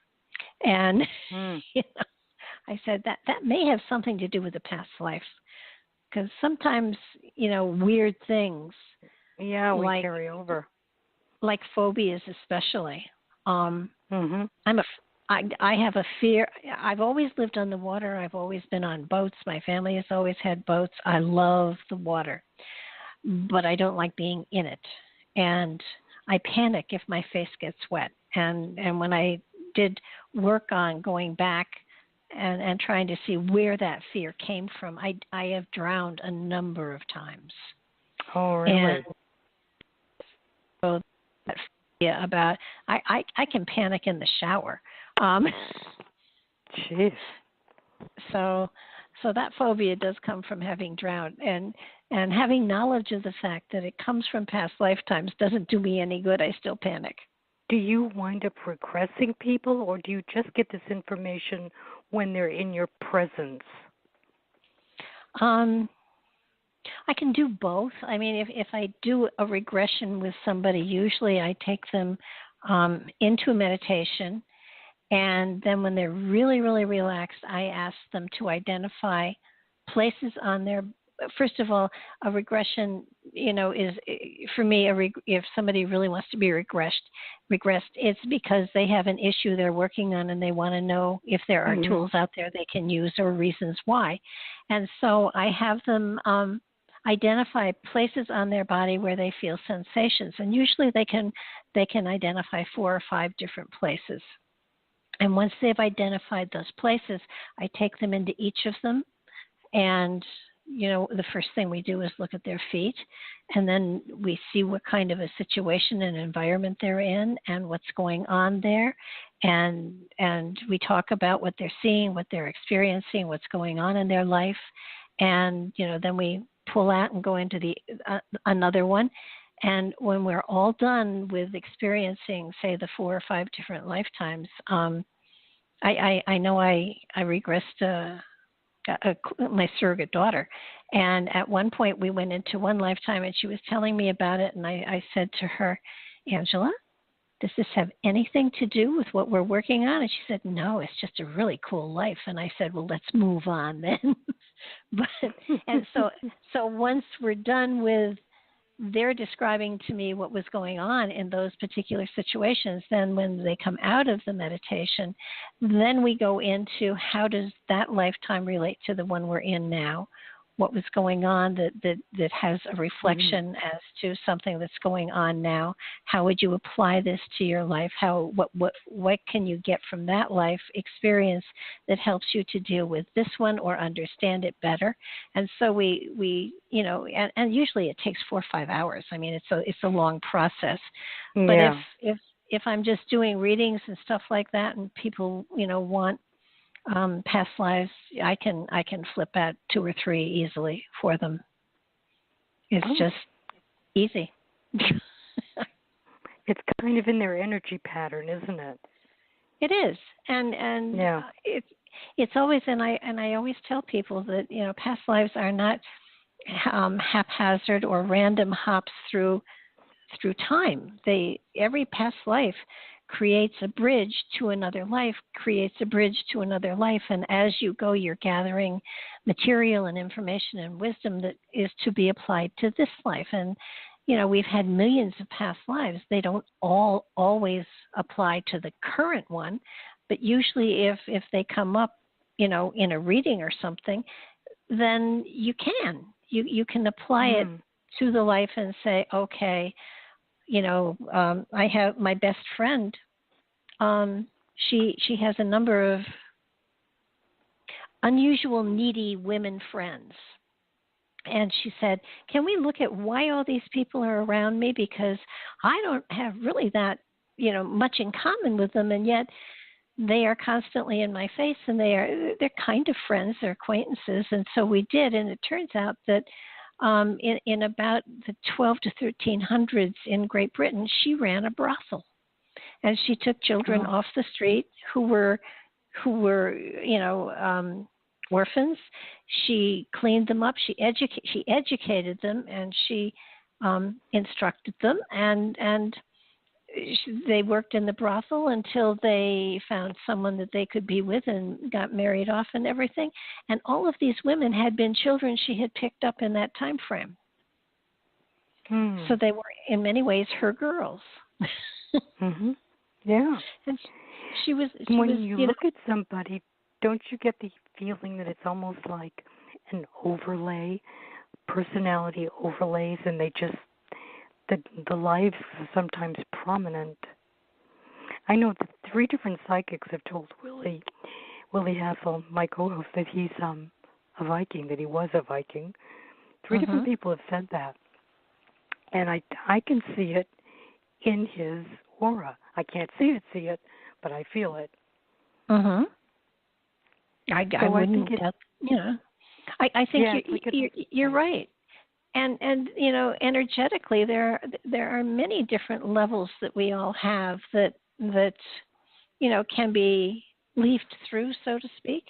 And I said that may have something to do with the past life, because sometimes, weird things. Yeah, we carry over. Like phobias, especially. I have a fear. I've always lived on the water. I've always been on boats. My family has always had boats. I love the water, but I don't like being in it. And I panic if my face gets wet. And when I did work on going back and trying to see where that fear came from, I have drowned a number of times. Oh, really? And so that fear about, I can panic in the shower. Jeez. So that phobia does come from having drowned, and having knowledge of the fact that it comes from past lifetimes doesn't do me any good. I still panic. Do you wind up regressing people, or do you just get this information when they're in your presence? I can do both. I mean, if I do a regression with somebody, usually I take them into a meditation. And then when they're really, really relaxed, I ask them to identify places on their, first of all, a regression, is, for me, if somebody really wants to be regressed, it's because they have an issue they're working on and they want to know if there are tools out there they can use or reasons why. And so I have them identify places on their body where they feel sensations. And usually they can identify 4 or 5 different places. And once they've identified those places, I take them into each of them. And, the first thing we do is look at their feet. And then we see what kind of a situation and environment they're in and what's going on there. And we talk about what they're seeing, what they're experiencing, what's going on in their life. And, then we pull out and go into another one. And when we're all done with experiencing, say, the 4 or 5 different lifetimes, I know I regressed my surrogate daughter. And at one point we went into one lifetime and she was telling me about it. And I said to her, Angela, does this have anything to do with what we're working on? And she said, no, it's just a really cool life. And I said, well, let's move on then. So once we're done with they're describing to me what was going on in those particular situations, then when they come out of the meditation, then we go into how does that lifetime relate to the one we're in now? What was going on that has a reflection as to something that's going on now? How would you apply this to your life? What can you get from that life experience that helps you to deal with this one or understand it better? And so we and usually it takes 4 or 5 hours. I mean, it's a long process. But if I'm just doing readings and stuff like that, and people want past lives, I can flip out 2 or 3 easily for them. It's just easy. It's kind of in their energy pattern, isn't it? It is, and it's always, and I always tell people that past lives are not haphazard or random hops through time. Every past life creates a bridge to another life, and as you go, you're gathering material and information and wisdom that is to be applied to this life. And, we've had millions of past lives. They don't all always apply to the current one, but usually if they come up, in a reading or something, then you can apply it to the life and say, okay, I have my best friend. She has a number of unusual, needy women friends. And she said, can we look at why all these people are around me? Because I don't have really that, much in common with them. And yet they are constantly in my face, and they're kind of friends, they're acquaintances. And so we did. And it turns out that in about the 12 to 1300s in Great Britain, she ran a brothel, and she took children off the street who were orphans. She cleaned them up. She educated them, and she instructed them, and they worked in the brothel until they found someone that they could be with and got married off and everything. And all of these women had been children she had picked up in that time frame. So they were in many ways her girls. Yeah. And she was when you look at somebody, don't you get the feeling that it's almost like an overlay, personality overlays, and they just the lives are sometimes prominent. I know that 3 different psychics have told Willy Hassell, my co-host, that he's a Viking, that he was a Viking. 3 different people have said that. And I can see it in his aura. I can't see it, but I feel it. I wouldn't. I think you're right. And energetically, there are many different levels that we all have that can be leafed through, so to speak,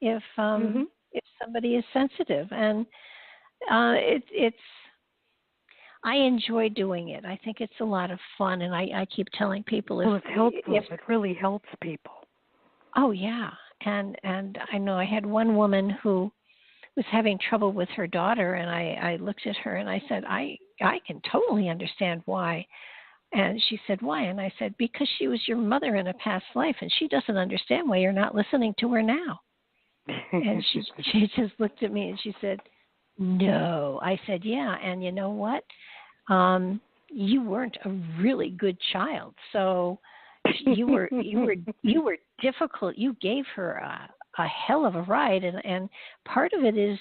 if somebody is sensitive. And it's I enjoy doing it. I think it's a lot of fun, and I keep telling people it's helpful. It really helps people. Oh yeah, and I know I had one woman who was having trouble with her daughter, and I looked at her and I said, I can totally understand why. And she said, why? And I said, because she was your mother in a past life, and she doesn't understand why you're not listening to her now. And she just looked at me and she said, no. I said, yeah, and you know what? You weren't a really good child, so you were difficult. You gave her a hell of a ride, and part of it is,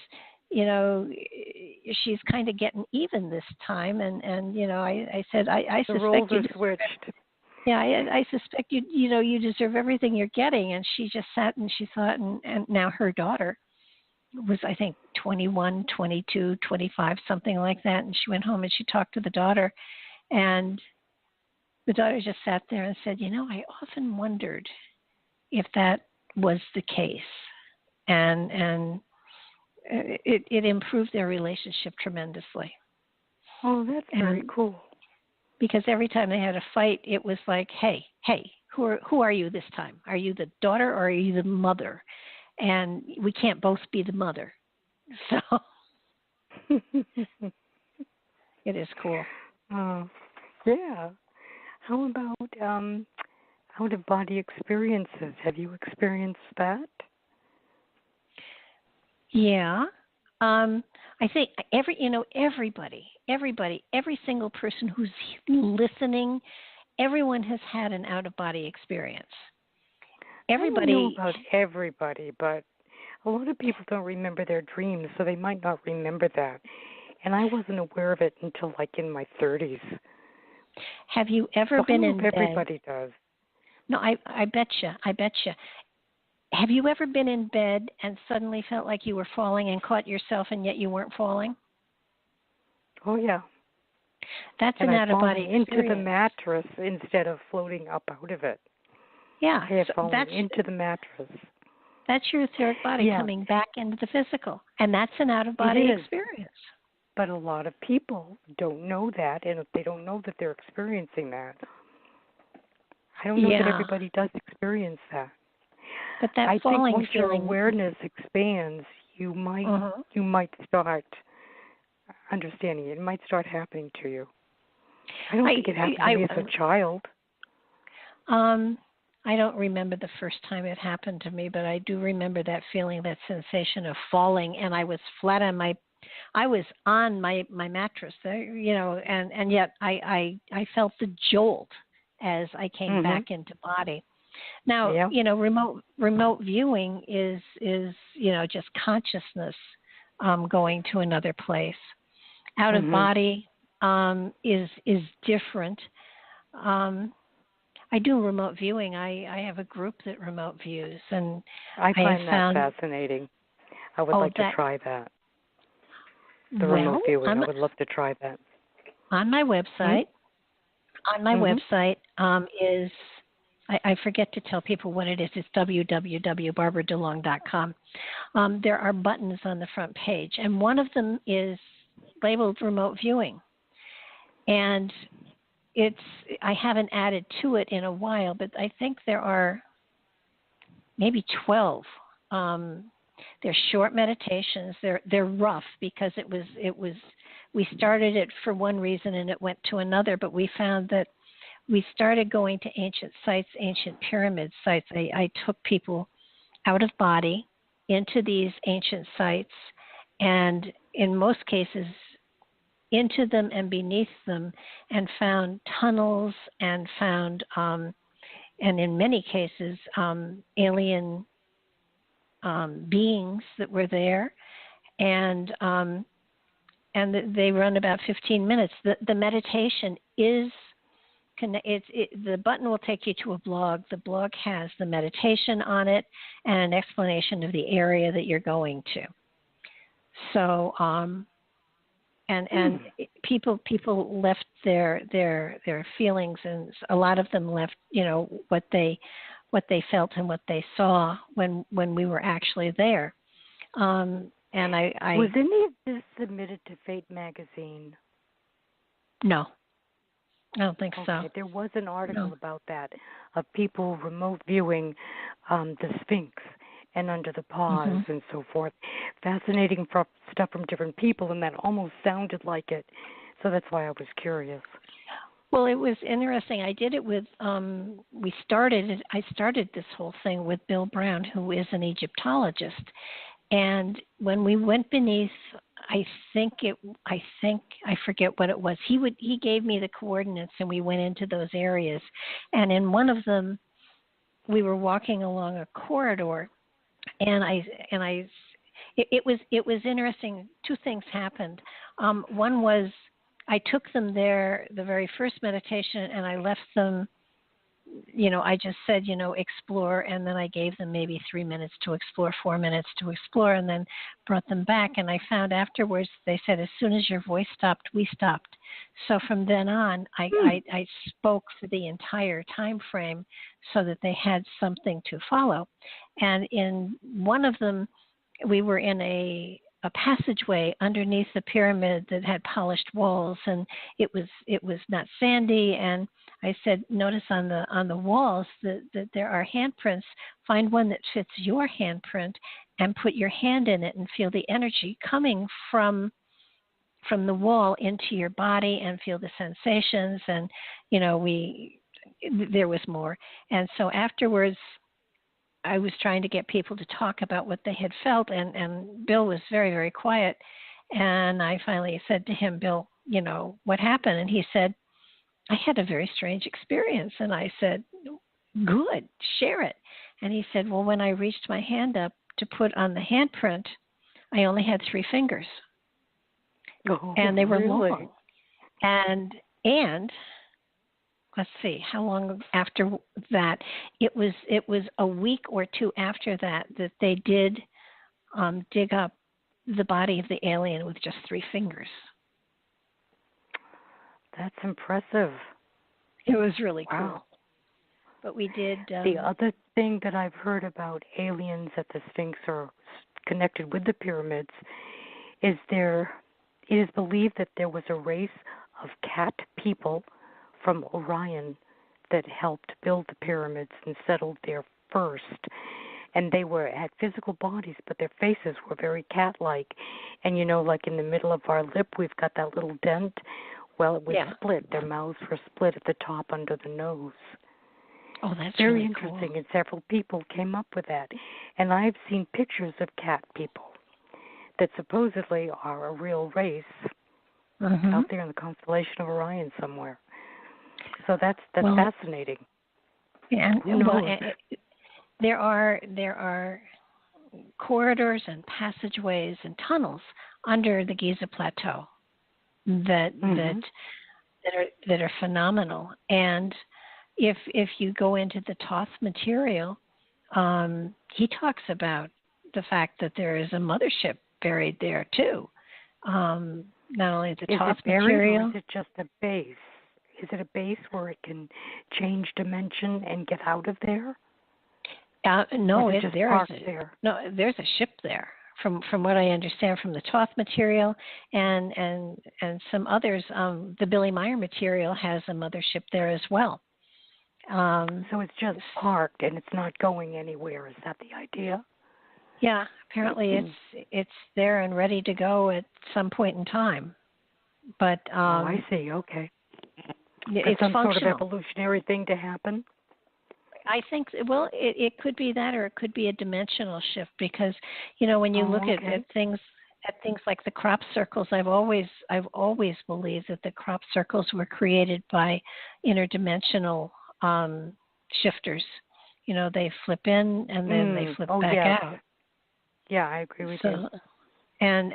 she's kind of getting even this time, and I said I suspect roles are switched. Yeah, I suspect you deserve everything you're getting. And she just sat and she thought, and now her daughter was, I think, 21, 22, 25, something like that. And she went home and she talked to the daughter. And the daughter just sat there and said, I often wondered if that was the case. And it improved their relationship tremendously. Oh, that's very cool. Because every time they had a fight, it was like, hey, who are you this time? Are you the daughter or are you the mother? And we can't both be the mother. So it is cool. Yeah. How about out-of-body experiences? Have you experienced that? Yeah. I think everybody, every single person who's listening, everyone has had an out-of-body experience. Everybody. I don't know about everybody, but a lot of people don't remember their dreams, so they might not remember that. And I wasn't aware of it until like in my 30s. Have you ever been in bed? Everybody does. No, I betcha. Have you ever been in bed and suddenly felt like you were falling and caught yourself and yet you weren't falling? Oh, yeah. That's an out-of-body experience. Into the mattress instead of floating up out of it. Yeah. I have fallen into the mattress. That's your etheric body coming back into the physical. And that's an out-of-body experience. But a lot of people don't know that, and they don't know that they're experiencing that. I don't know that everybody does experience that. But that I falling think once feeling, your awareness expands, you might start understanding it. It might start happening to you. I don't think it happened to me as a child. I don't remember the first time it happened to me, but I do remember that feeling, that sensation of falling, and I was flat on my mattress there, and yet I felt the jolt as I came back into body. Now, remote viewing is just consciousness going to another place. Out of body is different. I do remote viewing. I have a group that remote views, and I find that fascinating. I would like to try that. The remote viewing. I would love to try that. On my website, is, I forget to tell people what it is. It's www.barbaradelong.com. There are buttons on the front page, and one of them is labeled remote viewing. And I haven't added to it in a while, but I think there are maybe 12. They're short meditations. They're rough because we started it for one reason and it went to another, but we found that we started going to ancient sites, ancient pyramid sites. I took people out of body into these ancient sites, and in most cases into them and beneath them, and found tunnels and found, and in many cases, alien beings that were there, and they run about 15 minutes. The meditation is, the button will take you to a blog. The blog has the meditation on it and an explanation of the area that you're going to. So, and people left their feelings, and a lot of them left, what they felt and what they saw when we were actually there. And I was any of this submitted to Fate magazine? No, I don't think so. There was an article about that, of people remote viewing the Sphinx and Under the Paws and so forth. Fascinating stuff from different people, and that almost sounded like it. So that's why I was curious. Well, it was interesting. I did it with, I started this whole thing with Bill Brown, who is an Egyptologist. And when we went beneath, I forget what it was. He gave me the coordinates, and we went into those areas. And in one of them, we were walking along a corridor, and it was interesting. Two things happened. One was I took them there the very first meditation, and I left them I just said, explore, and then I gave them maybe 3 minutes to explore, 4 minutes to explore, and then brought them back. And I found afterwards, they said, as soon as your voice stopped, we stopped. So from then on, I spoke for the entire time frame so that they had something to follow. And in one of them, we were in a passageway underneath the pyramid that had polished walls, and it was not sandy. And I said, notice on the walls that there are handprints. Find one that fits your handprint and put your hand in it and feel the energy coming from the wall into your body and feel the sensations. And there was more. And so afterwards, I was trying to get people to talk about what they had felt, and Bill was very, very quiet. And I finally said to him, Bill, what happened? And he said, I had a very strange experience. And I said, good, share it. And he said, well, when I reached my hand up to put on the handprint, I only had 3 fingers. Oh, and they were really? long. And let's see, how long after that? It was a week or 2 after that they did dig up the body of the alien with just 3 fingers. That's impressive. It was really cool. Wow. But we did. The other thing that I've heard about aliens at the Sphinx or connected with the pyramids is it is believed that there was a race of cat people from Orion that helped build the pyramids and settled there first. And they had physical bodies, but their faces were very cat-like. And, like in the middle of our lip, we've got that little dent. Well, it was split. Their mouths were split at the top under the nose. Oh, that's very really interesting. Cool. And several people came up with that. And I've seen pictures of cat people that supposedly are a real race out there in the constellation of Orion somewhere. So that's fascinating. Yeah, well, there are corridors and passageways and tunnels under the Giza Plateau that are phenomenal. And if you go into the Thoth material, he talks about the fact that there is a mothership buried there too. Not only the Thoth material. Or is it just a base? Is it a base where it can change dimension and get out of there? No, there. No, there's a ship there. From what I understand from the Thoth material and some others, the Billy Meyer material has a mothership there as well. So it's just parked and it's not going anywhere. Is that the idea? Yeah, apparently it's there and ready to go at some point in time. But I see. Okay. It's some functional. Sort of evolutionary thing to happen. I think, it could be that, or it could be a dimensional shift, because, when you look at things like the crop circles, I've always believed that the crop circles were created by interdimensional shifters. They flip in and then they flip back out. Yeah, I agree with you. And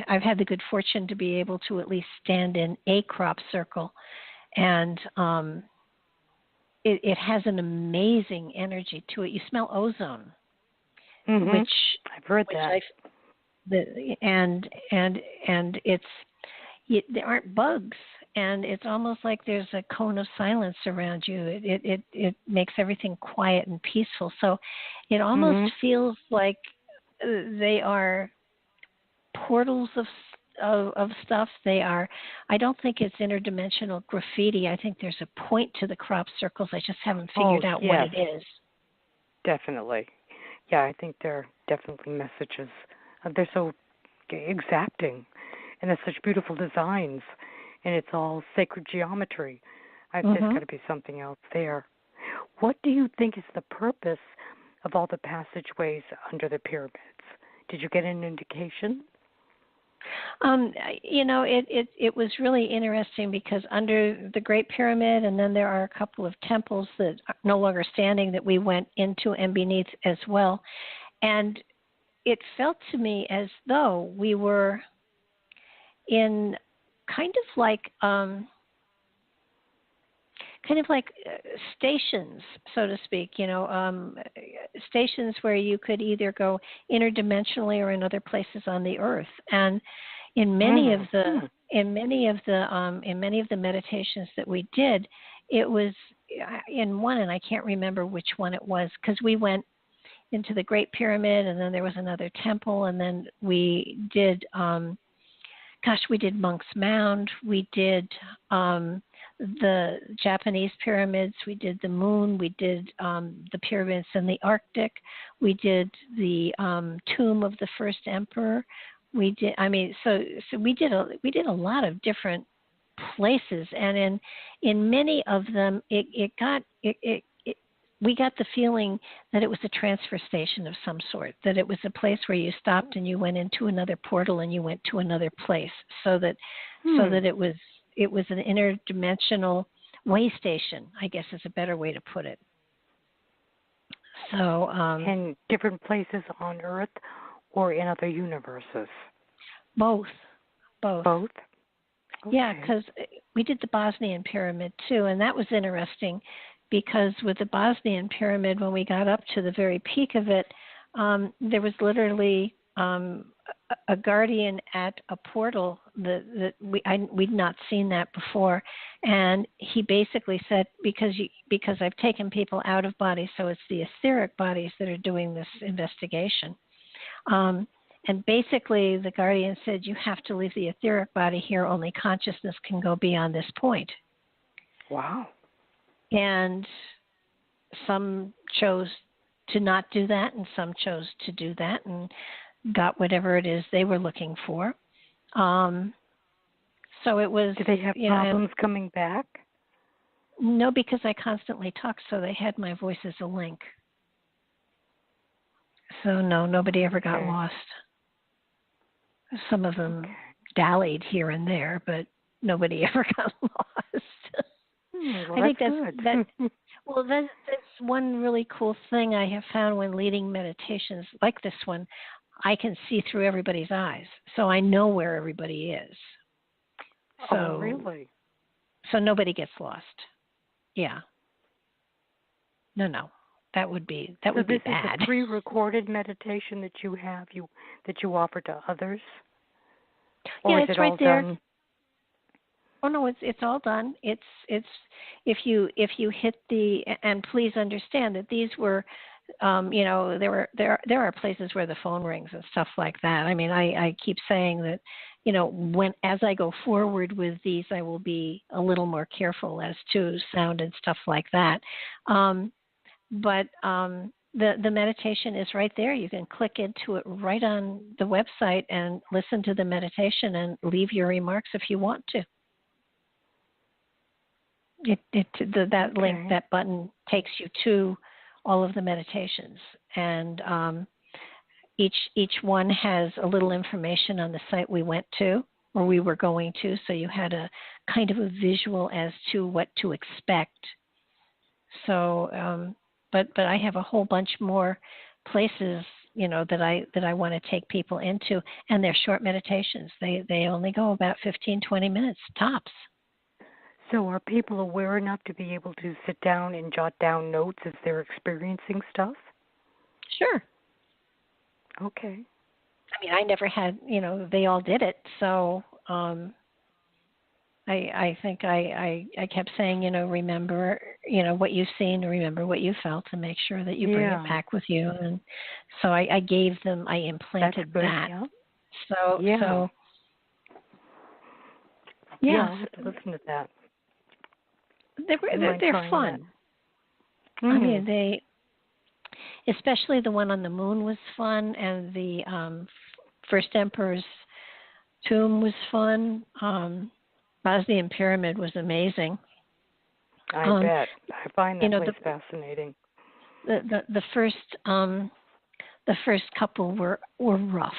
I've had the good fortune to be able to at least stand in a crop circle, and it has an amazing energy to it. You smell ozone, which I've heard that. And it's there aren't bugs, and it's almost like there's a cone of silence around you. It makes everything quiet and peaceful. So it almost feels like they are portals of stuff. They are. I don't think it's interdimensional graffiti. I think there's a point to the crop circles. I just haven't figured out what it is. Definitely. Yeah, I think they're definitely messages. They're so exacting, and they're such beautiful designs, and it's all sacred geometry. There's got to be something else there. What do you think is the purpose of all the passageways under the pyramids? Did you get an indication? It was really interesting, because under the Great Pyramid, and then there are a couple of temples that are no longer standing that we went into and beneath as well. And it felt to me as though we were in kind of kind of like stations, so to speak, stations where you could either go interdimensionally or in other places on the earth. And in many of the meditations that we did, it was in one, and I can't remember which one it was, because we went into the Great Pyramid, and then there was another temple, and then we did we did Monk's Mound, we did the Japanese pyramids, we did the moon, we did the pyramids in the Arctic, we did the tomb of the first emperor. We did. So we did a lot of different places, and in many of them, we got the feeling that it was a transfer station of some sort, that it was a place where you stopped and you went into another portal and you went to another place, so that it was an interdimensional way station, I guess is a better way to put it. So and different places on Earth or in other universes? Both. Okay. Yeah, because we did the Bosnian Pyramid too, and that was interesting because with the Bosnian Pyramid, when we got up to the very peak of it, there was literally a guardian at a portal that we'd not seen that before, and he basically said, because I've taken people out of bodies, so it's the etheric bodies that are doing this investigation. And basically, the guardian said, you have to leave the etheric body here. Only consciousness can go beyond this point. Wow. And some chose to not do that, and some chose to do that and got whatever it is they were looking for. So it was... Did they have problems coming back? No, because I constantly talk, so they had my voice as a link. So no, nobody ever got lost. Some of them dallied here and there, but nobody ever got lost. Well, I think that's good. That's one really cool thing I have found when leading meditations like this one. I can see through everybody's eyes, so I know where everybody is. So, really? So nobody gets lost. Yeah. No. That would be bad. So this is a pre-recorded meditation that you have, that you offer to others? Or yeah, it's right there. Done? Oh no, it's all done. It's if you hit the, and please understand that these were, there are places where the phone rings and stuff like that. I mean, I keep saying that, as I go forward with these, I will be a little more careful as to sound and stuff like that. But the meditation is right there. You can click into it right on the website and listen to the meditation and leave your remarks if you want to. That link, that button takes you to all of the meditations, and each one has a little information on the site we went to or we were going to, so you had a kind of a visual as to what to expect. So. But I have a whole bunch more places, that I want to take people into, and they're short meditations. They only go about 15, 20 minutes, tops. So are people aware enough to be able to sit down and jot down notes as they're experiencing stuff? Sure. Okay. I mean, I never had, they all did it, so... I think I kept saying, remember, what you've seen, remember what you felt, and make sure that you bring it back with you. And so I gave them, I implanted that. Yeah. So I'll have to listen to that. They're fun. Mm-hmm. I mean, especially the one on the moon was fun, and the first emperor's tomb was fun. Bosnian Pyramid was amazing. I bet. I find that place fascinating. The first couple were rough,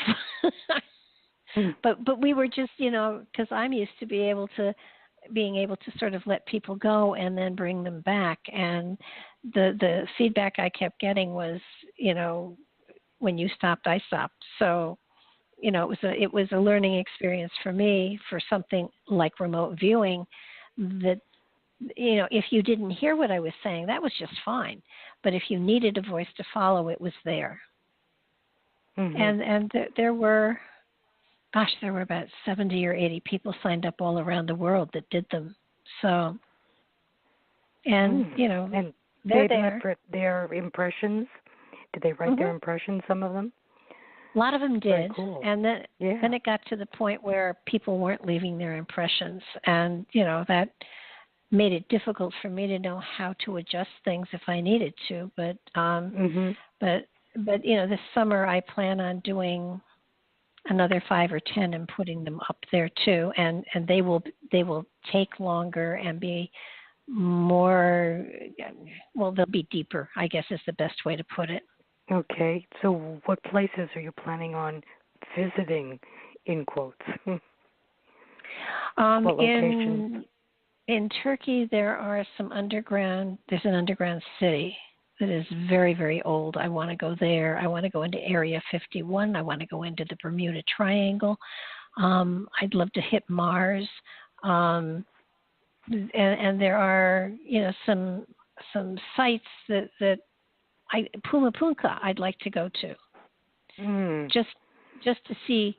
but we were just because I'm used to being able to sort of let people go and then bring them back, and the feedback I kept getting was when you stopped, I stopped. So. It was a learning experience for me for something like remote viewing that if you didn't hear what I was saying, that was just fine. But if you needed a voice to follow, it was there. Mm-hmm. And there were about 70 or 80 people signed up all around the world that did them. So, and and they're there. Their impressions. Did they write their impressions? Some of them. A lot of them did, cool. and then it got to the point where people weren't leaving their impressions, and that made it difficult for me to know how to adjust things if I needed to. But this summer I plan on doing another 5 or 10 and putting them up there too, and they will take longer and be more. Well, they'll be deeper, I guess is the best way to put it. Okay, so what places are you planning on visiting, in quotes? What locations? In Turkey, there's an underground city that is very, very old. I want to go there. I want to go into Area 51. I want to go into the Bermuda Triangle. I'd love to hit Mars. And there are, some sites that Puma Punka I'd like to go to, just to see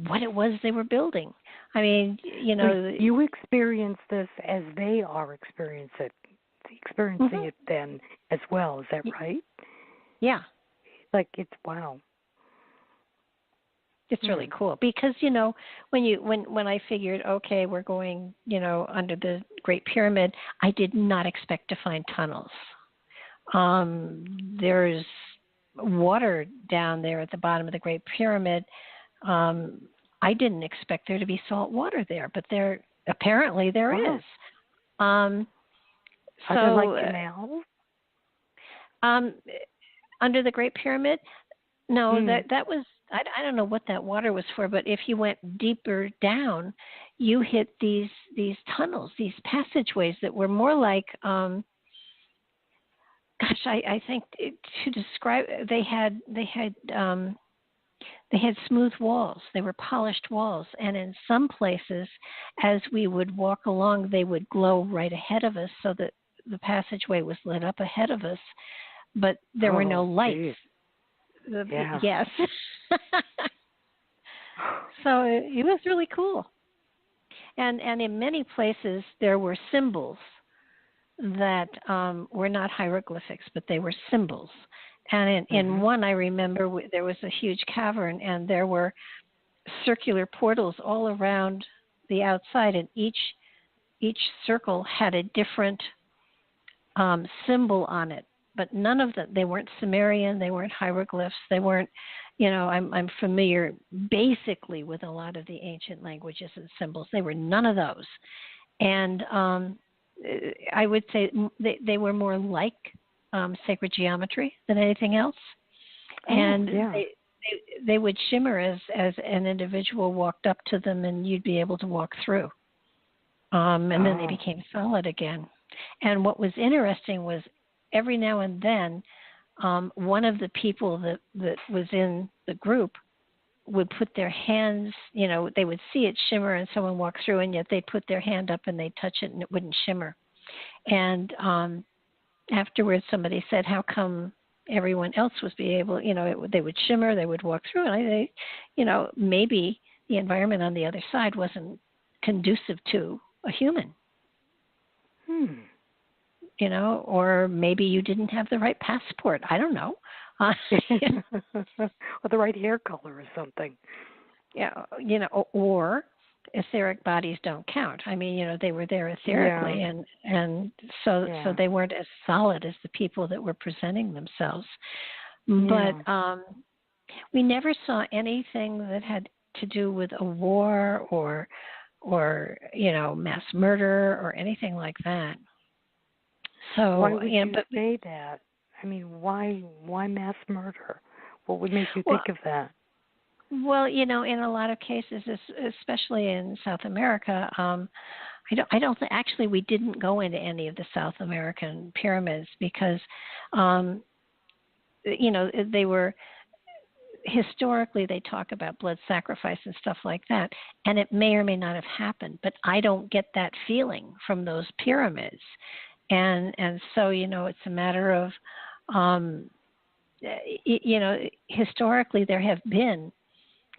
what it was they were building. I mean, so you experience this as they are experiencing it then as well. Is that right? Yeah. Like it's wow. It's really cool because when I figured okay we're going under the Great Pyramid, I did not expect to find tunnels. There's water down there at the bottom of the Great Pyramid. I didn't expect there to be salt water there, but apparently there is. Are there like canals? Under the Great Pyramid? No, that was, I don't know what that water was for, but if you went deeper down, you hit these tunnels, these passageways that were more like, I think to describe, they had smooth walls. They were polished walls. And in some places, as we would walk along, they would glow right ahead of us so that the passageway was lit up ahead of us. But there were no lights. Yes. So it was really cool. And in many places, there were symbols that were not hieroglyphics, but they were symbols. And in one, I remember there was a huge cavern, and there were circular portals all around the outside, and each circle had a different symbol on it. But none of them, they weren't Sumerian, they weren't hieroglyphs, they weren't, I'm familiar basically with a lot of the ancient languages and symbols. They were none of those. And I would say they were more like sacred geometry than anything else, and they would shimmer as an individual walked up to them, and you'd be able to walk through. And then they became solid again. And what was interesting was every now and then, one of the people that was in the group would put their hands, they would see it shimmer and someone walk through, and yet they'd put their hand up and they'd touch it and it wouldn't shimmer. And afterwards, somebody said, how come everyone else was be able, they would shimmer, they would walk through, and maybe the environment on the other side wasn't conducive to a human. Or maybe you didn't have the right passport. I don't know. Or the right hair color or something. Yeah, or etheric bodies don't count. I mean, they were there etherically, and so they weren't as solid as the people that were presenting themselves. But we never saw anything that had to do with a war or mass murder or anything like that. So why would you say that? I mean, why mass murder? What would make you think of that? Well, in a lot of cases, especially in South America, I don't think, actually, we didn't go into any of the South American pyramids because, they were historically they talk about blood sacrifice and stuff like that, and it may or may not have happened, but I don't get that feeling from those pyramids. And so, it's a matter of, historically there have been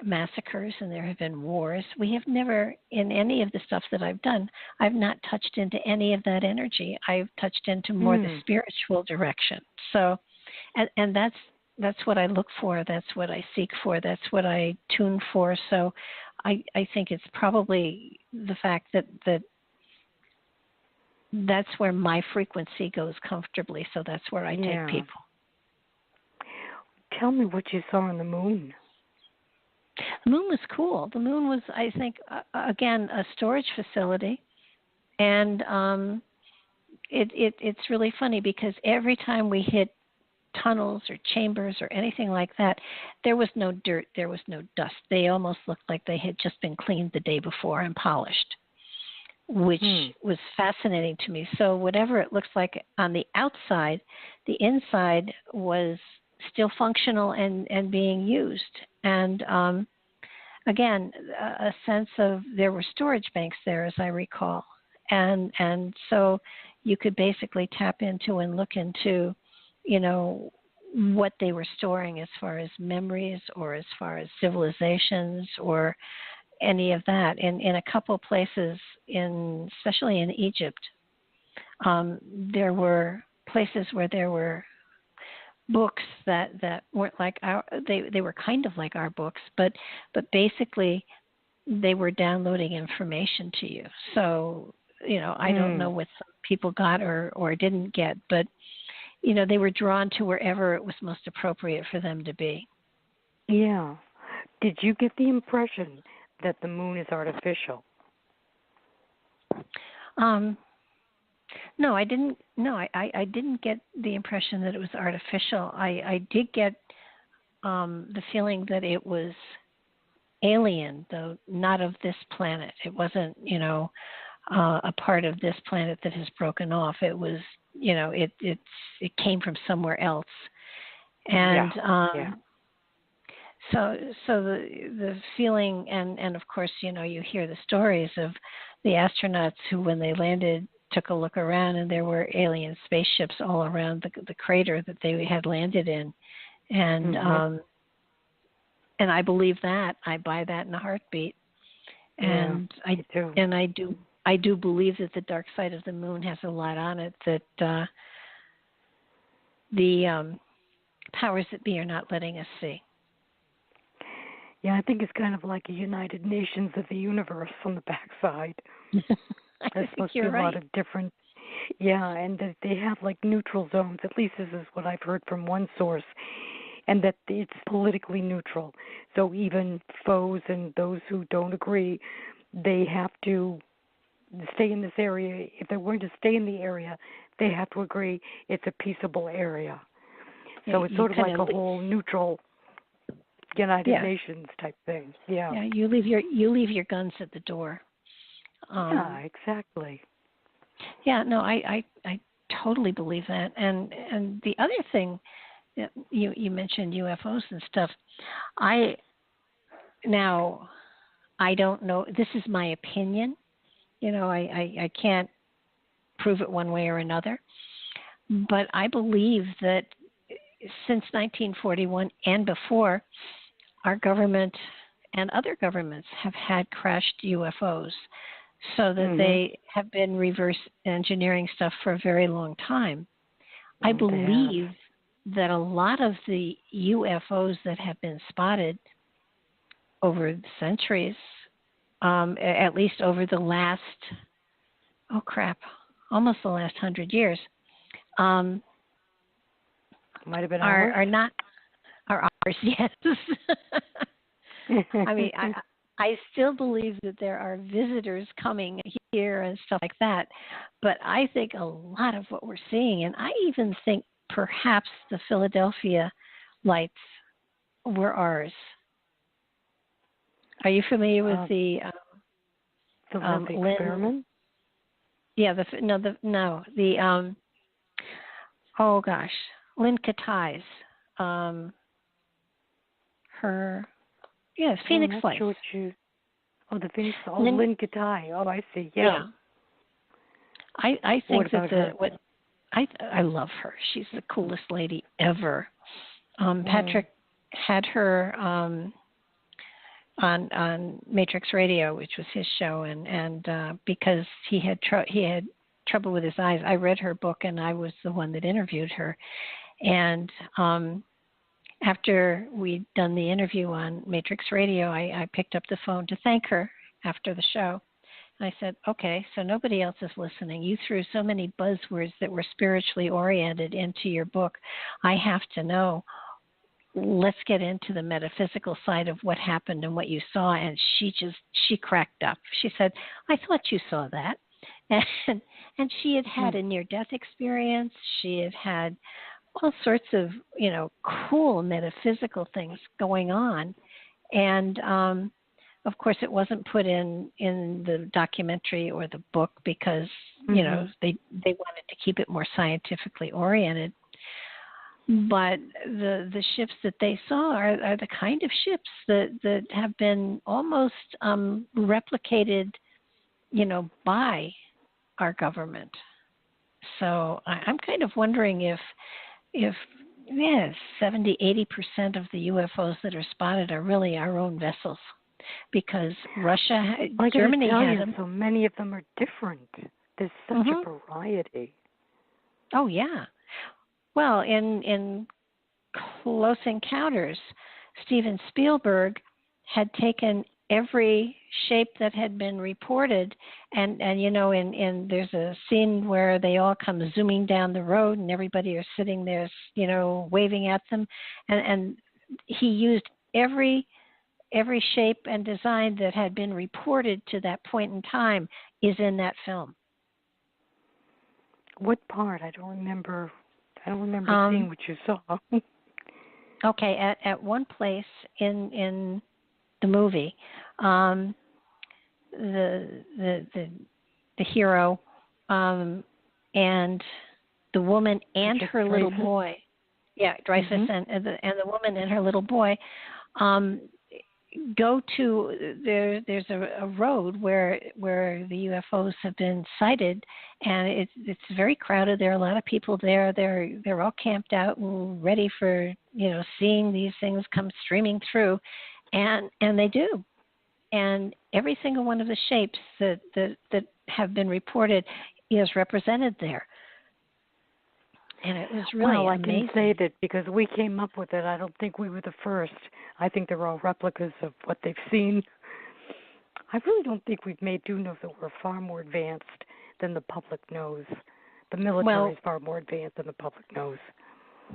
massacres and there have been wars. We have never, in any of the stuff that I've done, I've not touched into any of that energy. I've touched into more the spiritual direction. So, and that's what I look for. That's what I seek for. That's what I tune for. So I think it's probably the fact that that's where my frequency goes comfortably. So that's where I take people. Tell me what you saw on the moon. The moon was cool. The moon was, I think, again, a storage facility. And it's really funny because every time we hit tunnels or chambers or anything like that, there was no dirt, there was no dust. They almost looked like they had just been cleaned the day before and polished, which was fascinating to me. So whatever it looks like on the outside, the inside was still functional and being used. And again, a sense of there were storage banks there, as I recall. And so you could basically tap into and look into what they were storing as far as memories or as far as civilizations or any of that. In a couple places, especially in Egypt, there were places where there were books that weren't like they were kind of like our books, but basically they were downloading information to you. So, I don't know what some people got or didn't get, but they were drawn to wherever it was most appropriate for them to be. Yeah. Did you get the impression that the moon is artificial? No, I didn't. No, I didn't get the impression that it was artificial. I did get the feeling that it was alien, though not of this planet. It wasn't, a part of this planet that has broken off. It was, it came from somewhere else, and so the feeling, and of course, you hear the stories of the astronauts who, when they landed, took a look around and there were alien spaceships all around the crater that they had landed in, and I believe that. I buy that in a heartbeat, and I do believe that the dark side of the moon has a lot on it that the powers that be are not letting us see. Yeah, I think it's kind of like a United Nations of the universe on the backside. There's supposed to be a lot of different, and that they have like neutral zones. At least this is what I've heard from one source, and that it's politically neutral. So even foes and those who don't agree, they have to stay in this area. If they're going to stay in the area, they have to agree it's a peaceable area. So it's sort of like a whole neutral United Nations type thing. Yeah. Yeah, you leave your guns at the door. Yeah, exactly. Yeah, no, I totally believe that. And the other thing, you mentioned UFOs and stuff. I don't know. This is my opinion. I can't prove it one way or another. But I believe that since 1941 and before, our government and other governments have had crashed UFOs, so that they have been reverse engineering stuff for a very long time. I believe that a lot of the UFOs that have been spotted over the centuries, at least over the last, almost the last 100 years, might have been are ours, yes. I mean, I still believe that there are visitors coming here and stuff like that, but I think a lot of what we're seeing, and I even think perhaps the Philadelphia lights were ours. Are you familiar with the Lynne experiment? Yeah, Lynne Nickerson. her, Phoenix Lights. Sure the Phoenix. Oh, Lynne Nickerson. Oh, I see. Yeah. I think that I love her. She's the coolest lady ever. Patrick had her on Matrix Radio, which was his show, and because he had trouble with his eyes, I read her book, and I was the one that interviewed her. And after we'd done the interview on Matrix Radio, I picked up the phone to thank her after the show. And I said, okay, so nobody else is listening. You threw so many buzzwords that were spiritually oriented into your book. I have to know. Let's get into the metaphysical side of what happened and what you saw. And she cracked up. She said, I thought you saw that. And she had a near-death experience. She had all sorts of, cool metaphysical things going on. And, of course, it wasn't put in the documentary or the book because, they wanted to keep it more scientifically oriented. But the ships that they saw are the kind of ships that have been almost replicated, by our government. So I'm kind of wondering if 70-80% of the UFOs that are spotted are really our own vessels, because Russia, Germany had them. So many of them are different. There's such a variety. Oh yeah. Well, in Close Encounters, Steven Spielberg had taken every shape that had been reported, and there's a scene where they all come zooming down the road, and everybody are sitting there, waving at them, and he used every shape and design that had been reported to that point in time is in that film. What part? I don't remember seeing what you saw. Okay, at one place in the movie, the hero and the woman and her little boy, Dreyfus and the woman and her little boy, go to there's a road where the UFOs have been sighted, and it's very crowded. There are a lot of people there. They're all camped out and ready for seeing these things come streaming through, and they do. And every single one of the shapes that have been reported is represented there. And it was really amazing. I can say that because we came up with it, I don't think we were the first. I think they're all replicas of what they've seen. I really don't think we do know that we're far more advanced than the public knows. The military is far more advanced than the public knows.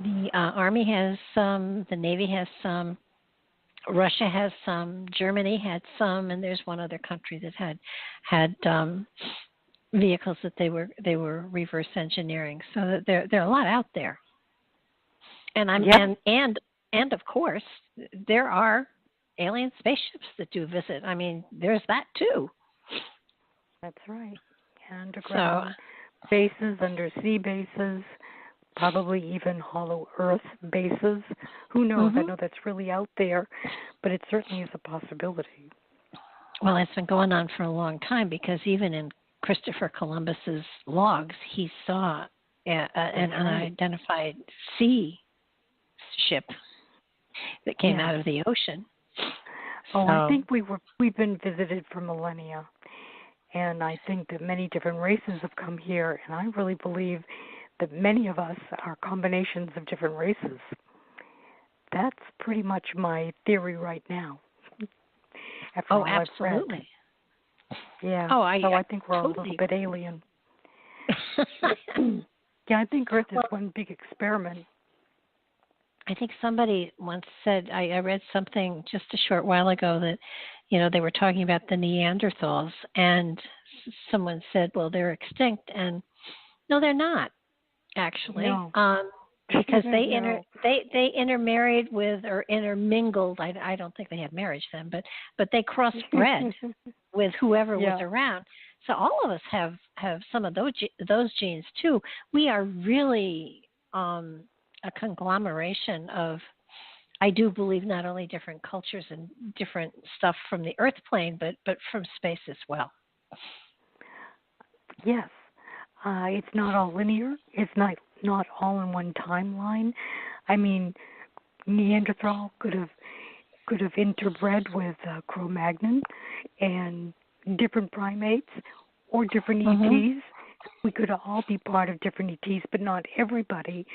The Army has some, the Navy has some, Russia has some, Germany had some, and there's one other country that had vehicles that they were reverse engineering. So that there are a lot out there. And and of course there are alien spaceships that do visit. I mean, there's that too. That's right. Underground bases, undersea bases, probably even hollow earth bases. Who knows? I know that's really out there, but it certainly is a possibility. Well, it's been going on for a long time, because even in Christopher Columbus's logs, he saw an unidentified sea ship that came out of the ocean. Oh, I think we've been visited for millennia, and I think that many different races have come here, and I really believe that many of us are combinations of different races. That's pretty much my theory right now. Absolutely. Yeah. I think we're all a little bit alien. I think Earth is one big experiment. I think somebody once said, I read something just a short while ago that, they were talking about the Neanderthals, and someone said, well, they're extinct, and no, they're not, actually. No. Because they intermarried with, or intermingled. I don't think they had marriage then, but they crossbred with whoever was around. So all of us have some of those genes too. We are really a conglomeration of I do believe not only different cultures and different stuff from the Earth plane, but from space as well. Yes. It's not all linear. It's not all in one timeline. I mean, Neanderthal could have interbred with Cro-Magnon and different primates or different ETs. We could all be part of different ETs, but not everybody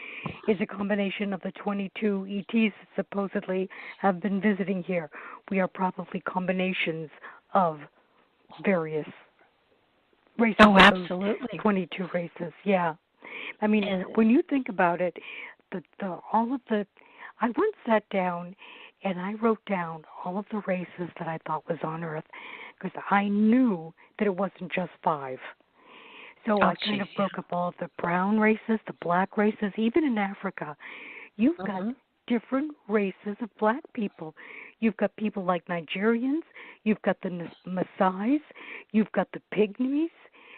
is a combination of the 22 ETs that supposedly have been visiting here. We are probably combinations of various races. Oh, absolutely. 22 races, yeah. I mean, when you think about it, I once sat down and I wrote down all of the races that I thought was on Earth because I knew that it wasn't just 5. So I kind of broke up all of the brown races, the black races, even in Africa. You've got different races of black people. You've got people like Nigerians. You've got the Maasais. You've got the Pygmies.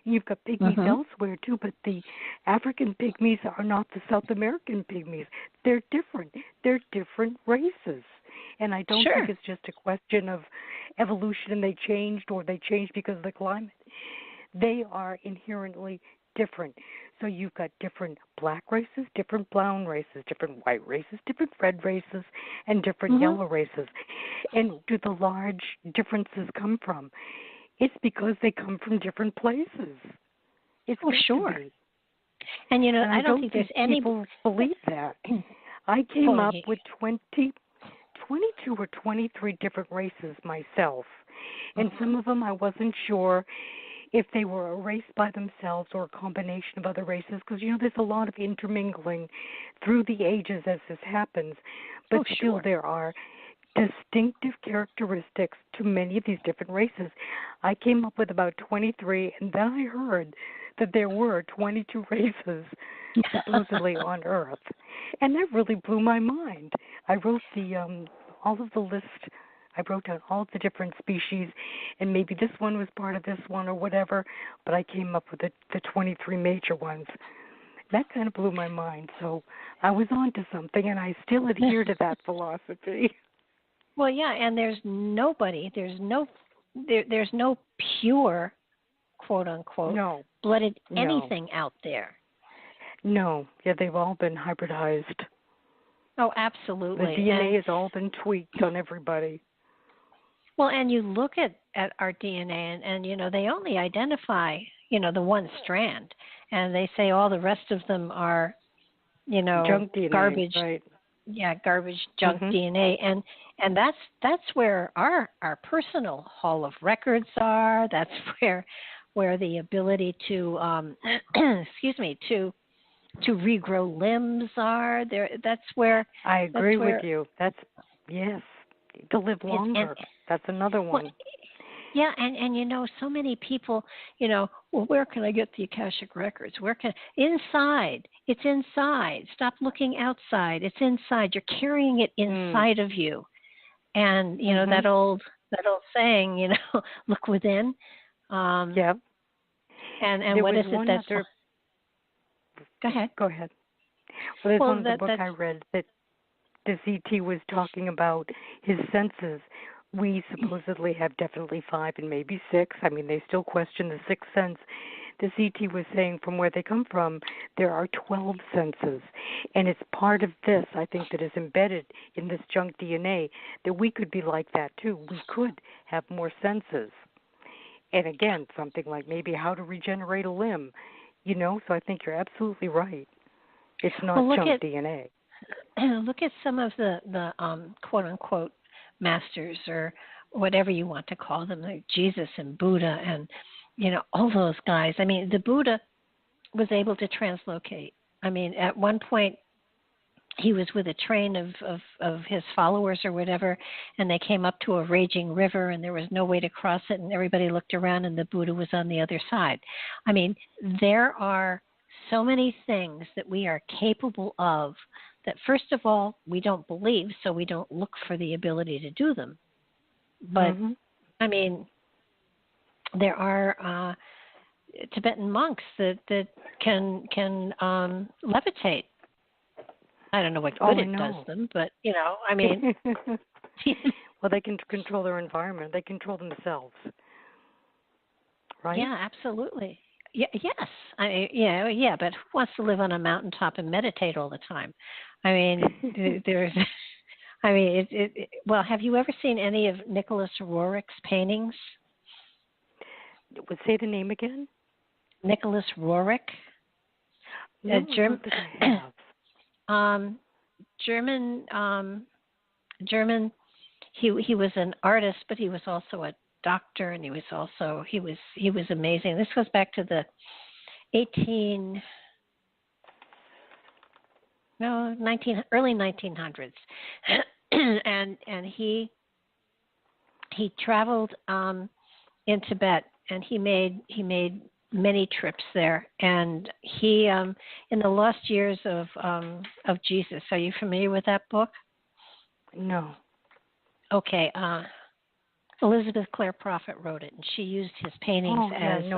You've got pygmies elsewhere, too, but the African pygmies are not the South American pygmies. They're different. They're different races. And I don't think it's just a question of evolution and they changed or they changed because of the climate. They are inherently different. So you've got different black races, different brown races, different white races, different red races, and different yellow races. And do the large differences come from? It's because they come from different places. It's sure. And, you know, I don't think there's any people believe that. I came up with 22 or 23 different races myself. And some of them I wasn't sure if they were a race by themselves or a combination of other races, because, you know, there's a lot of intermingling through the ages as this happens. But still there are distinctive characteristics to many of these different races. I came up with about 23, and then I heard that there were 22 races supposedly on Earth. And that really blew my mind. I wrote all of the list. I wrote down all of the different species, and maybe this one was part of this one or whatever, but I came up with the 23 major ones. That kind of blew my mind. So I was on to something, and I still adhere to that philosophy. Well, yeah, and there's no pure, quote unquote, blooded anything out there. No, yeah, they've all been hybridized. Oh, absolutely. The DNA has all been tweaked on everybody. Well, and you look at our DNA, and you know, they only identify, you know, the one strand, and they say all the rest of them are, you know, junk DNA, garbage. Right. Yeah, garbage, junk DNA, and that's where our personal hall of records are. That's where the ability to to regrow limbs are. There, that's where I agree with you. That's to live longer. That's another one. Well, yeah, and you know, so many people, you know, well, where can I get the Akashic records? Inside? It's inside. Stop looking outside. It's inside. You're carrying it inside of you. And you know that old saying, you know, look within. Yep. And what is it that's? Go ahead. Go ahead. Well, there's one of the book I read that this ET was talking about his senses. We supposedly have definitely 5 and maybe 6. I mean, they still question the 6th sense. This ET was saying from where they come from, there are 12 senses. And it's part of this, I think, that is embedded in this junk DNA, that we could be like that too. We could have more senses. And again, something like maybe how to regenerate a limb, you know, so I think you're absolutely right. It's not junk DNA. Look at some of the quote-unquote masters or whatever you want to call them, like Jesus and Buddha and, you know, all those guys. I mean, the Buddha was able to translocate. I mean, at one point he was with a train of his followers or whatever, and they came up to a raging river and there was no way to cross it, and everybody looked around and the Buddha was on the other side. I mean, there are so many things that we are capable of that, first of all, we don't believe, so we don't look for the ability to do them. But, I mean, there are Tibetan monks that can levitate. I don't know what good it does them, but, I mean. Well, they can control their environment. They control themselves, right? Yeah, absolutely. Yeah, yes. But who wants to live on a mountaintop and meditate all the time? I mean, there's. I mean, well, have you ever seen any of Nicholas Roerich's paintings? Say the name again. Nicholas Roerich. No, German. German. He was an artist, but he was also a doctor, and he was amazing. This goes back to the early 1900s, and he traveled in Tibet, and he made many trips there, and he in the lost years of Jesus. Are you familiar with that book? No. Okay. Elizabeth Clare Prophet wrote it, and she used his paintings as I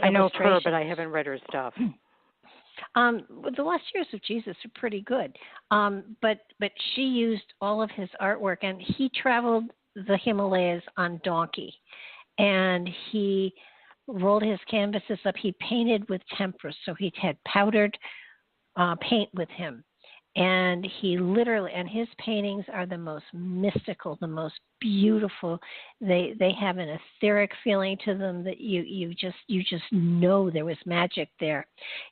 know of her, but I haven't read her stuff. The Lost Years of Jesus are pretty good, but she used all of his artwork, and he traveled the Himalayas on donkey, and he rolled his canvases up. He painted with tempera, so he had powdered paint with him. And he literally, and his paintings are the most mystical, the most beautiful. They have an etheric feeling to them that you just know there was magic there.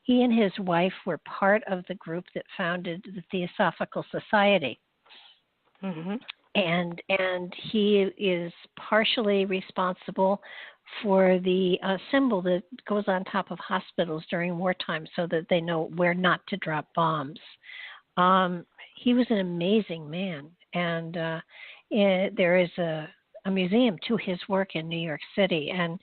He and his wife were part of the group that founded the Theosophical Society. Mm-hmm. And he is partially responsible for the symbol that goes on top of hospitals during wartime so that they know where not to drop bombs. He was an amazing man, and there is a museum to his work in New York City, and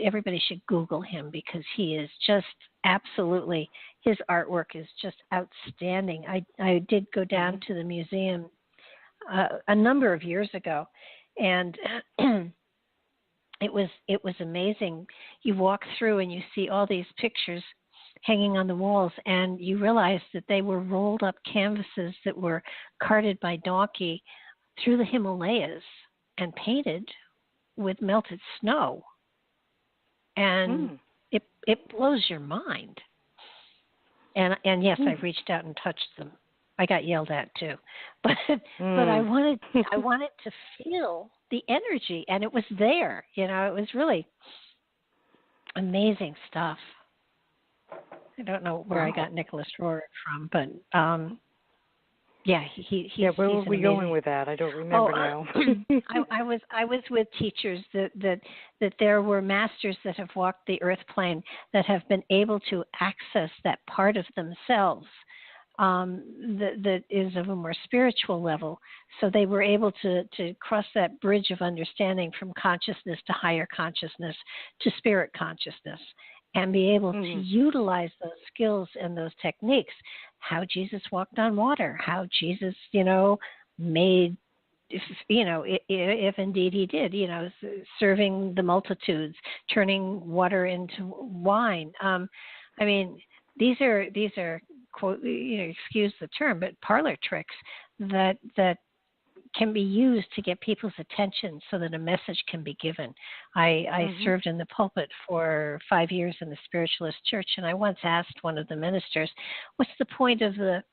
everybody should Google him because he is just absolutely, his artwork is just outstanding. I did go down to the museum a number of years ago, and it was amazing. You walk through and you see all these pictures hanging on the walls, and you realize that they were rolled up canvases that were carted by donkey through the Himalayas and painted with melted snow. And it blows your mind. And yes, I reached out and touched them. I got yelled at too, but I wanted to feel the energy, and it was there. It was really amazing stuff. I don't know where I got Nicholas Roerich from, but where were we going with that? I don't remember now. I was with teachers that there were masters that have walked the earth plane that have been able to access that part of themselves that is of a more spiritual level. So they were able to cross that bridge of understanding from consciousness to higher consciousness to spirit consciousness, and be able to utilize those skills and those techniques. How Jesus walked on water, how Jesus, made, if indeed he did, serving the multitudes, turning water into wine. I mean, these are quote, excuse the term, but parlor tricks that can be used to get people's attention so that a message can be given. I served in the pulpit for 5 years in the Spiritualist Church, and I once asked one of the ministers, "What's the point of the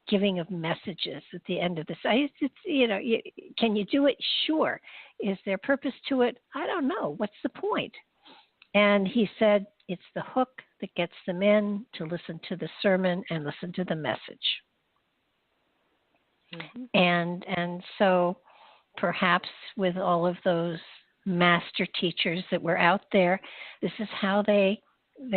giving of messages at the end of this? Can you do it? Sure. Is there purpose to it? I don't know. What's the point?" And he said, "It's the hook that gets them in to listen to the sermon and listen to the message." And so perhaps with all of those master teachers that were out there, this is how they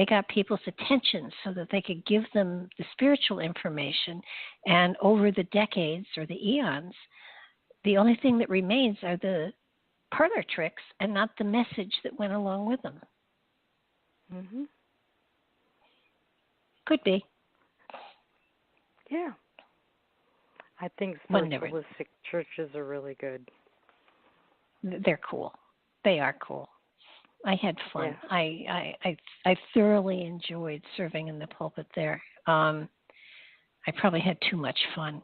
got people's attention so that they could give them the spiritual information. And over the decades or the eons, the only thing that remains are the parlor tricks and not the message that went along with them. Could be. Yeah. I think spiritualistic churches are really good. They're cool. They are cool. I had fun. Yeah. I thoroughly enjoyed serving in the pulpit there. I probably had too much fun.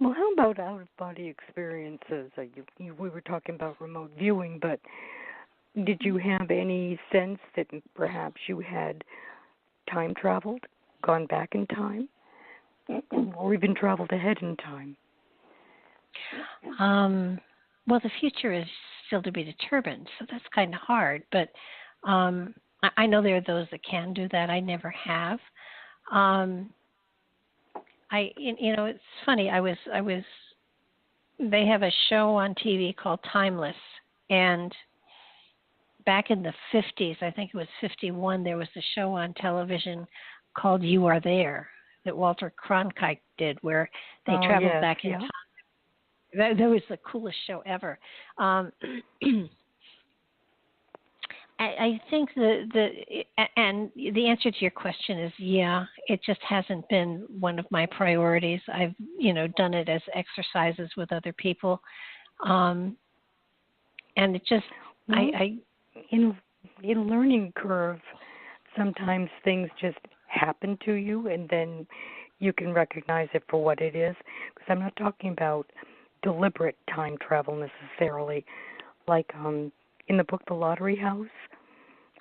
Well, how about out-of-body experiences? We were talking about remote viewing, but did you have any sense that perhaps you had time traveled, gone back in time, or even traveled ahead in time? Well, the future is still to be determined, so that's kind of hard. But I know there are those that can do that. I never have. It's funny. They have a show on TV called Timeless, and back in the 50s, I think it was 51, there was a show on television called You Are There that Walter Cronkite did, where they traveled back in time. That was the coolest show ever. I think and the answer to your question is it just hasn't been one of my priorities. I've done it as exercises with other people, and it just in learning curve, sometimes things just happen to you, and then you can recognize it for what it is. Because I'm not talking about deliberate time travel necessarily, like in the book The Lottery House.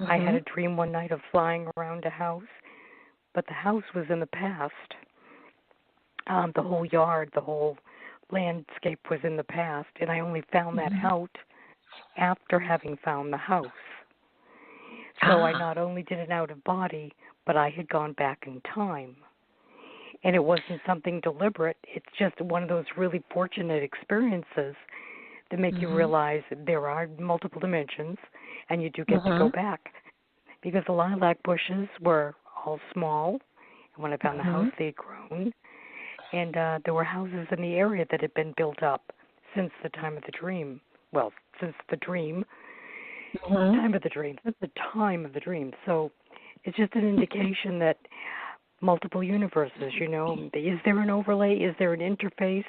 I had a dream one night of flying around a house, but the house was in the past. The whole yard, the whole landscape was in the past, and I only found that out after having found the house. So I not only did an out of body, but I had gone back in time. And it wasn't something deliberate. It's just one of those really fortunate experiences that make you realize that there are multiple dimensions, and you do get to go back. Because the lilac bushes were all small, and when I found the house, they had grown. And there were houses in the area that had been built up since the time of the dream. Well, since the dream, time of the dream, since the time of the dream. So it's just an indication that multiple universes, is there an overlay? Is there an interface?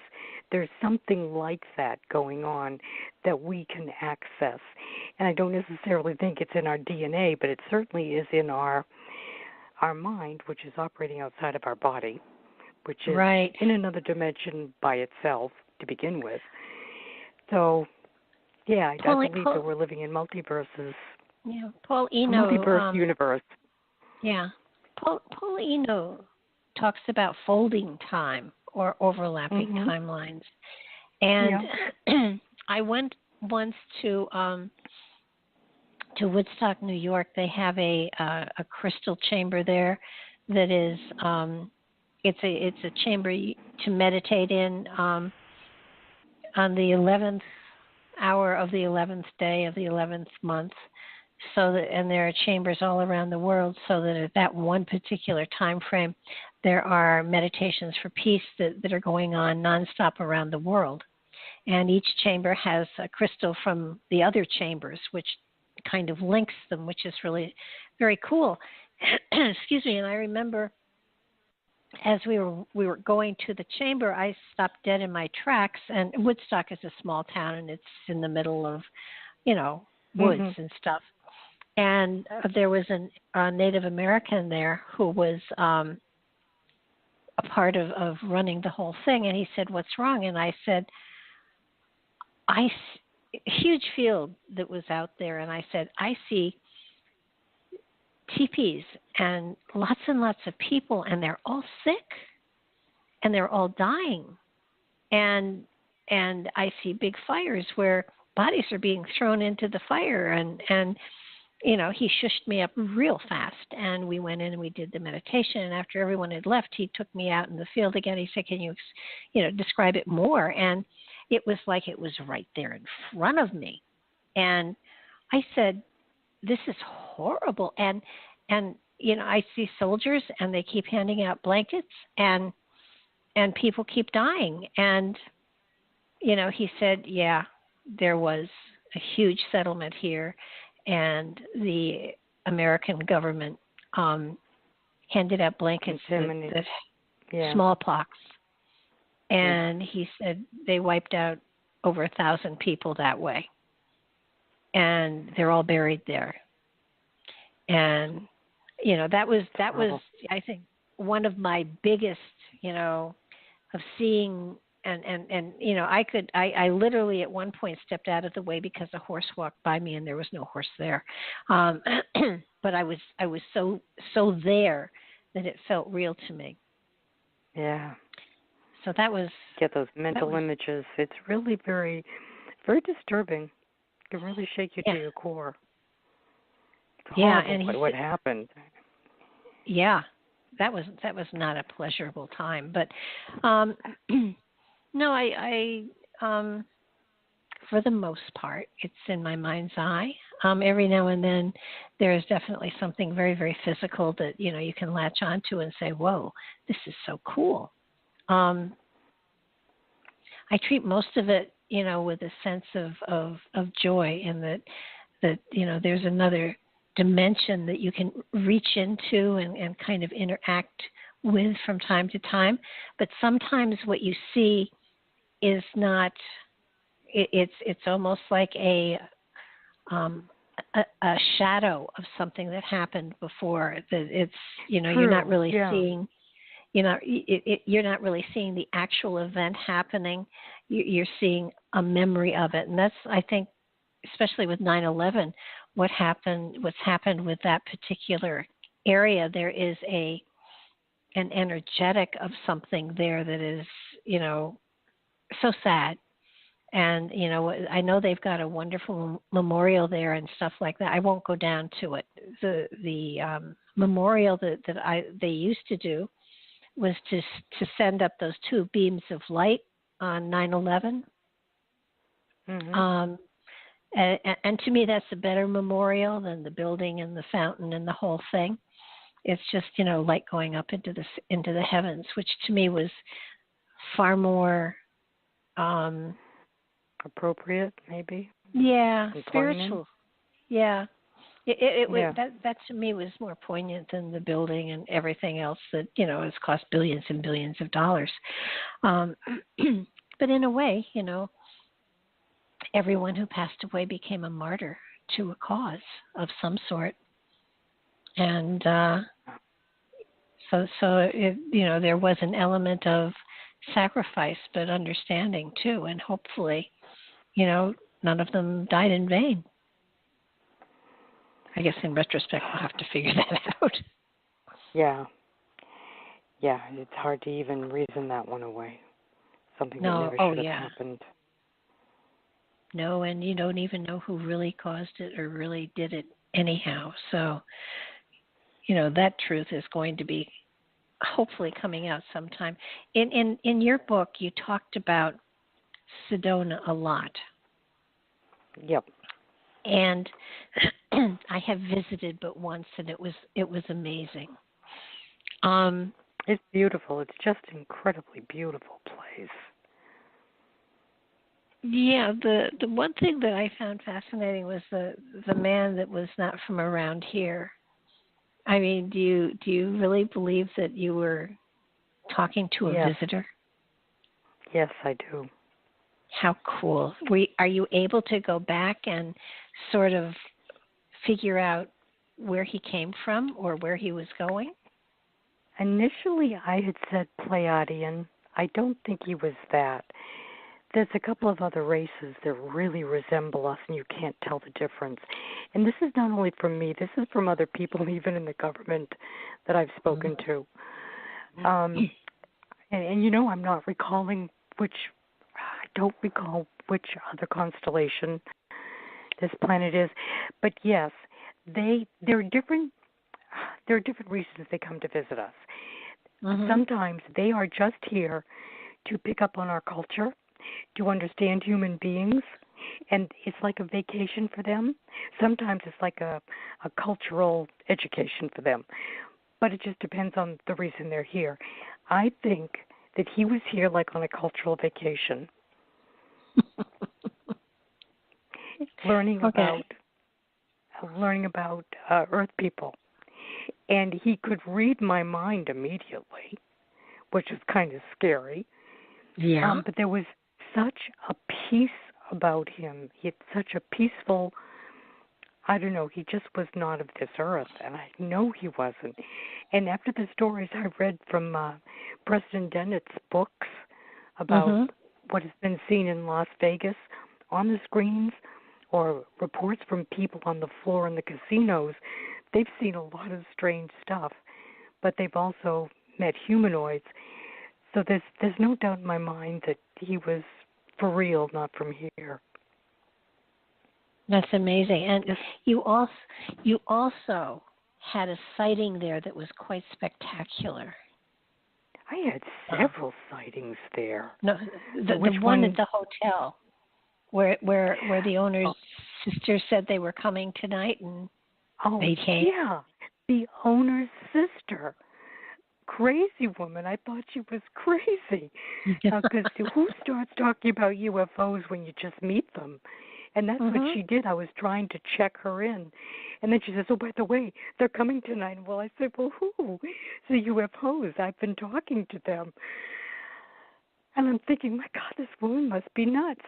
There's something like that going on that we can access. And I don't necessarily think it's in our DNA, but it certainly is in our mind, which is operating outside of our body, which is in another dimension by itself to begin with. So, I believe that we're living in multiverses. Yeah, Paul Eno. Multiverse universe. Yeah. Paul Eno talks about folding time or overlapping timelines. And I went once to Woodstock, New York. They have a crystal chamber there that is it's a chamber to meditate in on the 11th hour of the 11th day of the 11th month. And there are chambers all around the world, so that at that one particular time frame, there are meditations for peace that are going on nonstop around the world. And each chamber has a crystal from the other chambers, which kind of links them, which is really very cool. Excuse me. And I remember as we were going to the chamber, I stopped dead in my tracks. And Woodstock is a small town, and it's in the middle of, woods and stuff. And there was a Native American there who was a part of running the whole thing. And he said, "What's wrong?" And I said, a huge field that was out there. And I said, "I see teepees and lots of people, and they're all sick and they're all dying. And I see big fires where bodies are being thrown into the fire." And he shushed me up real fast, and we went in and we did the meditation. And after everyone had left, he took me out in the field again. He said, "Can you, describe it more?" And it was like it was right there in front of me. And I said, "This is horrible." And I see soldiers, and they keep handing out blankets, and people keep dying. And he said, "Yeah, there was a huge settlement here, and the American government handed out blankets that smallpox." And he said they wiped out over 1,000 people that way, and they're all buried there. And that was I think one of my biggest, of seeing and I literally at one point stepped out of the way because a horse walked by me and there was no horse there. But I was so there that it felt real to me. Yeah. So that was get those mental images. It's really very, very disturbing. It can really shake you to your core. It's horrible what happened. Yeah, that was not a pleasurable time. But no, I for the most part, it's in my mind's eye. Every now and then, there is definitely something very, very physical that you can latch onto and say, "Whoa, this is so cool." I treat most of it, with a sense of joy, and that there's another dimension that you can reach into and kind of interact with from time to time. But sometimes what you see is not. It's almost like a shadow of something that happened before. That it's you're not really seeing. You're not really seeing the actual event happening. You're seeing a memory of it, and that's, I think, especially with 9/11, what's happened with that particular area. There is an energetic of something there that is, so sad. And, I know they've got a wonderful memorial there and stuff like that. I won't go down to it. The memorial that they used to do was to send up those two beams of light on 9/11. Mm-hmm. And to me, that's a better memorial than the building and the fountain and the whole thing. It's just, light going up into the heavens, which to me was far more appropriate, maybe. Yeah, spiritual. Yeah. That to me was more poignant than the building and everything else that has cost billions and billions of dollars. But in a way, everyone who passed away became a martyr to a cause of some sort, and so there was an element of sacrifice, but understanding too, and hopefully, none of them died in vain. I guess in retrospect, we'll have to figure that out. Yeah, it's hard to even reason that one away. Something that never should have happened. No, and you don't even know who really caused it or really did it anyhow. So, that truth is going to be hopefully coming out sometime. In your book, you talked about Sedona a lot. Yep. And I have visited but once, and it was amazing. It's beautiful. It's just an incredibly beautiful place. Yeah, the one thing that I found fascinating was the man that was not from around here. I mean, do you really believe that you were talking to a visitor? Yes, I do. How cool. Are you able to go back and sort of figure out where he came from or where he was going? Initially, I had said Pleiadian. I don't think he was that. There's a couple of other races that really resemble us, and you can't tell the difference. And this is not only from me. This is from other people, even in the government, that I've spoken to. And I'm not recalling I don't recall which other constellation this planet is. But yes, there are different reasons they come to visit us. Mm-hmm. Sometimes they are just here to pick up on our culture, to understand human beings, and it's like a vacation for them. Sometimes it's like a cultural education for them. But it just depends on the reason they're here. I think that he was here like on a cultural vacation. learning about Earth people. And he could read my mind immediately, which is kind of scary. Yeah. But there was such a peace about him. He had such a peaceful I don't know, he just was not of this earth, and I know he wasn't. And after the stories I read from Preston Dennett's books about what has been seen in Las Vegas on the screens, or reports from people on the floor in the casinos, they've seen a lot of strange stuff, but they've also met humanoids. So there's no doubt in my mind that he was for real, not from here. That's amazing. And you also had a sighting there that was quite spectacular. I had several sightings there. No, the one at the hotel, where the owner's sister said they were coming tonight, and they came. Yeah, the owner's sister. Crazy woman. I thought she was crazy. Because who starts talking about UFOs when you just meet them? And that's what she did. I was trying to check her in. And then she says, oh, by the way, they're coming tonight. Well, I said, well, who? It's the UFOs. I've been talking to them. And I'm thinking, my God, this woman must be nuts.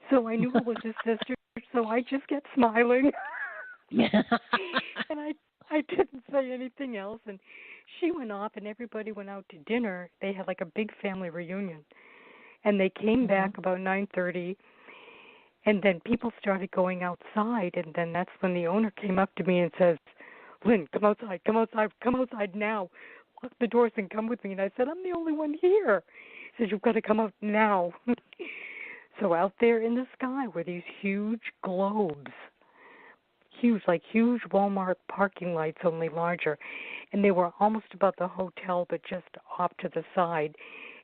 So I knew it was his sister, so I just kept smiling. And I didn't say anything else. And she went off, and everybody went out to dinner. They had like a big family reunion. And they came back about 9:30. And then people started going outside, and then that's when the owner came up to me and says, Lynn, come outside now. Lock the doors and come with me. And I said, I'm the only one here. He said, you've got to come out now. So out there in the sky were these huge globes, huge Walmart parking lights, only larger. And they were almost about the hotel, but just off to the side.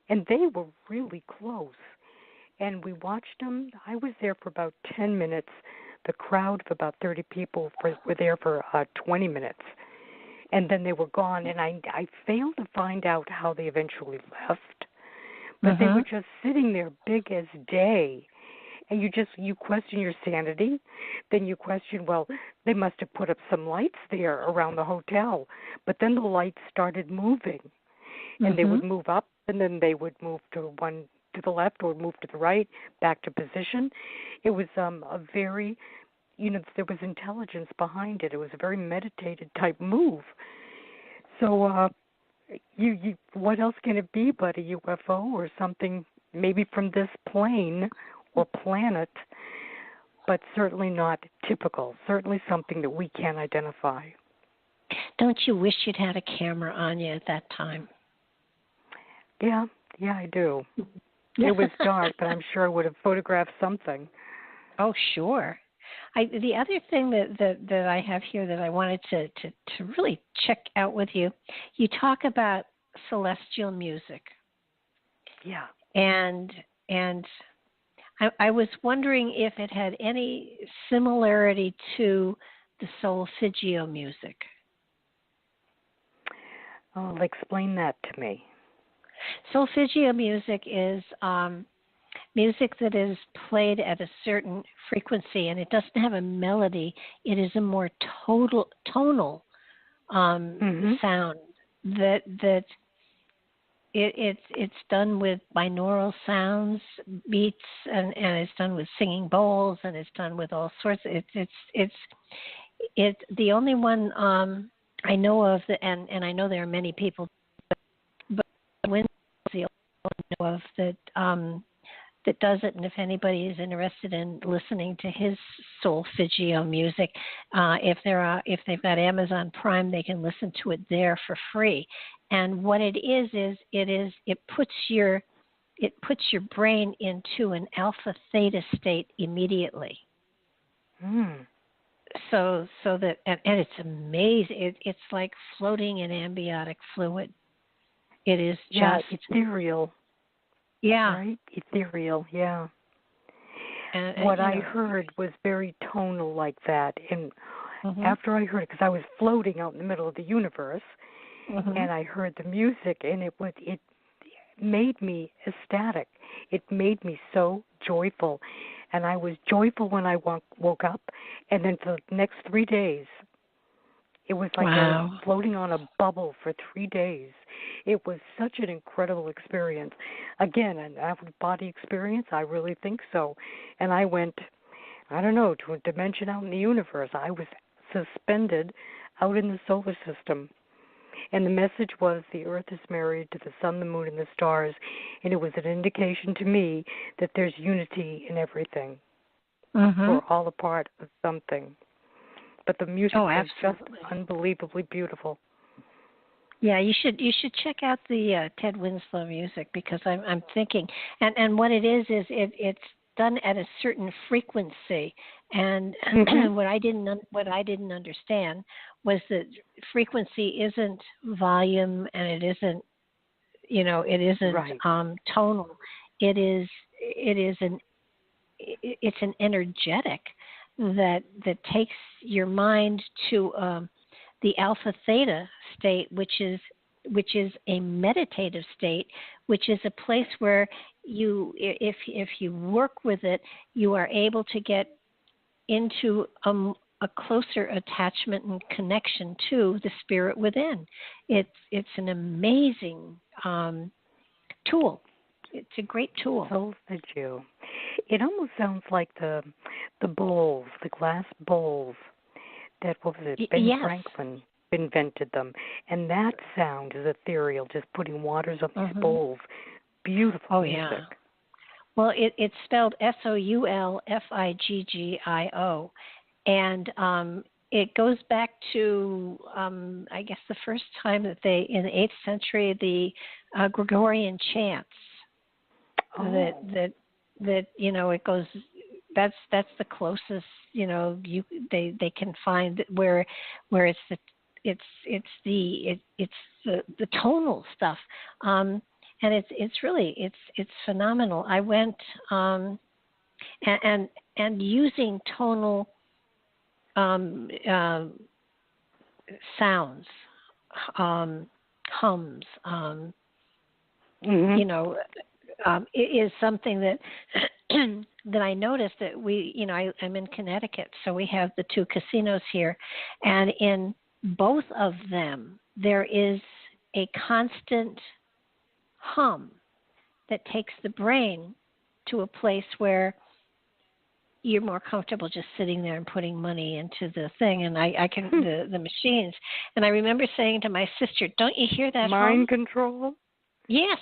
And they were really close. And we watched them. I was there for about 10 minutes. The crowd of about 30 people were there for 20 minutes. And then they were gone. And I failed to find out how they eventually left. But they were just sitting there big as day. And you question your sanity. Then you question, well, they must have put up some lights there around the hotel. But then the lights started moving. And they would move up, and then they would move to the left or move to the right, back to position. It was a very, there was intelligence behind it. It was a very meditated type move. So you what else can it be but a UFO or something maybe from this plane or planet, but certainly not typical, certainly something that we can't identify. Don't you wish you'd had a camera on you at that time? Yeah, I do. It was dark, but I'm sure I would have photographed something. Oh, sure. The other thing that I have here that I wanted to really check out with you, you talk about celestial music. Yeah. And I was wondering if it had any similarity to the solfeggio music. Oh, explain that to me. Solfeggio music is music that is played at a certain frequency, and it doesn't have a melody. It is a more tonal sound that it's done with binaural sounds, beats, and it's done with singing bowls, and it's done with all sorts. It's the only one I know of, and I know there are many people, but Wynn is the only one I know of that does it. And if anybody is interested in listening to his solfeggio music, if they've got Amazon Prime, they can listen to it there for free. And what it puts your brain into an alpha theta state immediately. So that and it's amazing. It's like floating in amniotic fluid. It is just ethereal. Yeah. Right? Ethereal, yeah. And what I heard was very tonal like that. And after I heard it, because I was floating out in the middle of the universe, and I heard the music, and it made me ecstatic. It made me so joyful. And I was joyful when I woke up. And then for the next 3 days, it was like I was floating on a bubble for 3 days. It was such an incredible experience. Again, an out-of-body experience, I really think so. And I went I don't know, to a dimension out in the universe. I was suspended out in the solar system. And the message was the Earth is married to the sun, the moon, and the stars. And it was an indication to me that there's unity in everything. We're all a part of something. But the music was just unbelievably beautiful. Yeah, you should check out the Ted Winslow music, because I'm thinking, and what it is it's done at a certain frequency, and what I didn't understand was that frequency isn't volume, and it isn't tonal. It's an energetic that takes your mind to the alpha theta state, which is a meditative state, which is a place where if you work with it, you are able to get into a closer attachment and connection to the spirit within. It's an amazing tool. It's a great tool. So did you. It almost sounds like the bowls, the glass bowls that, what was it, Ben Franklin invented them. And that sound is ethereal, just putting waters on these bowls. Beautiful music. Yeah. Well, it's spelled SOULFIGGIO. And it goes back to, I guess, the first time that in the 8th century, the Gregorian chants. That it goes. That's the closest they can find where it's the tonal stuff, and it's really phenomenal. I went and using tonal sounds, hums, is something that that I noticed that I'm in Connecticut, so we have the 2 casinos here, and in both of them there is a constant hum that takes the brain to a place where you're more comfortable just sitting there and putting money into the thing, and I can the machines. And I remember saying to my sister, "Don't you hear that mind hum?" control? Yes.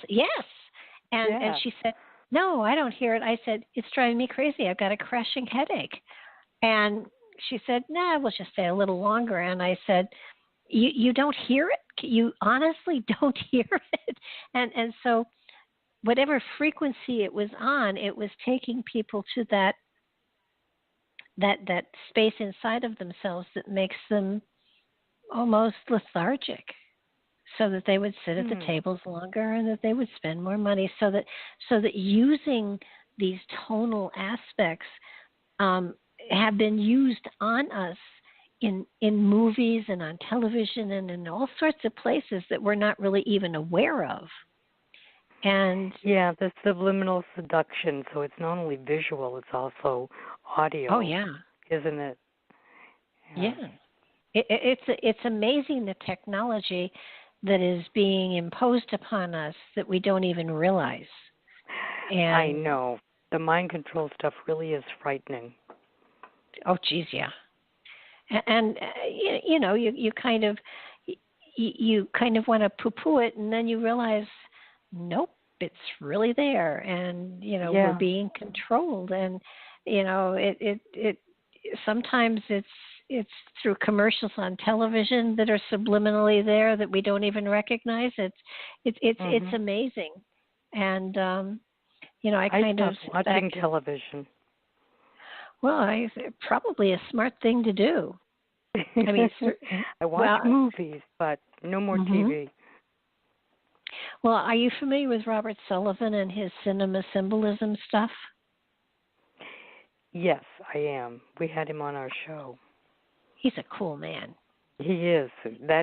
And she said, "No, I don't hear it." I said, "It's driving me crazy. I've got a crashing headache." And she said, "Nah, we'll just stay a little longer." And I said, "You don't hear it? You honestly don't hear it?" And so whatever frequency it was on, it was taking people to that space inside of themselves that makes them almost lethargic, so that they would sit at the tables longer and that they would spend more money, so that using these tonal aspects have been used on us in movies and on television and in all sorts of places that we're not really even aware of. And the subliminal seduction. So it's not only visual; it's also audio. Oh yeah, isn't it? Yeah. It's amazing the technology that is being imposed upon us that we don't even realize. And I know. The mind control stuff really is frightening. Oh, geez, yeah. And you kind of want to poo-poo it, and then you realize, nope, it's really there, and we're being controlled, and it sometimes it's through commercials on television that are subliminally there that we don't even recognize. It's amazing, and I stopped watching television. Well, probably a smart thing to do. I mean, I watch movies, but no more TV. Well, are you familiar with Robert Sullivan and his cinema symbolism stuff? Yes, I am. We had him on our show. He's a cool man. He is.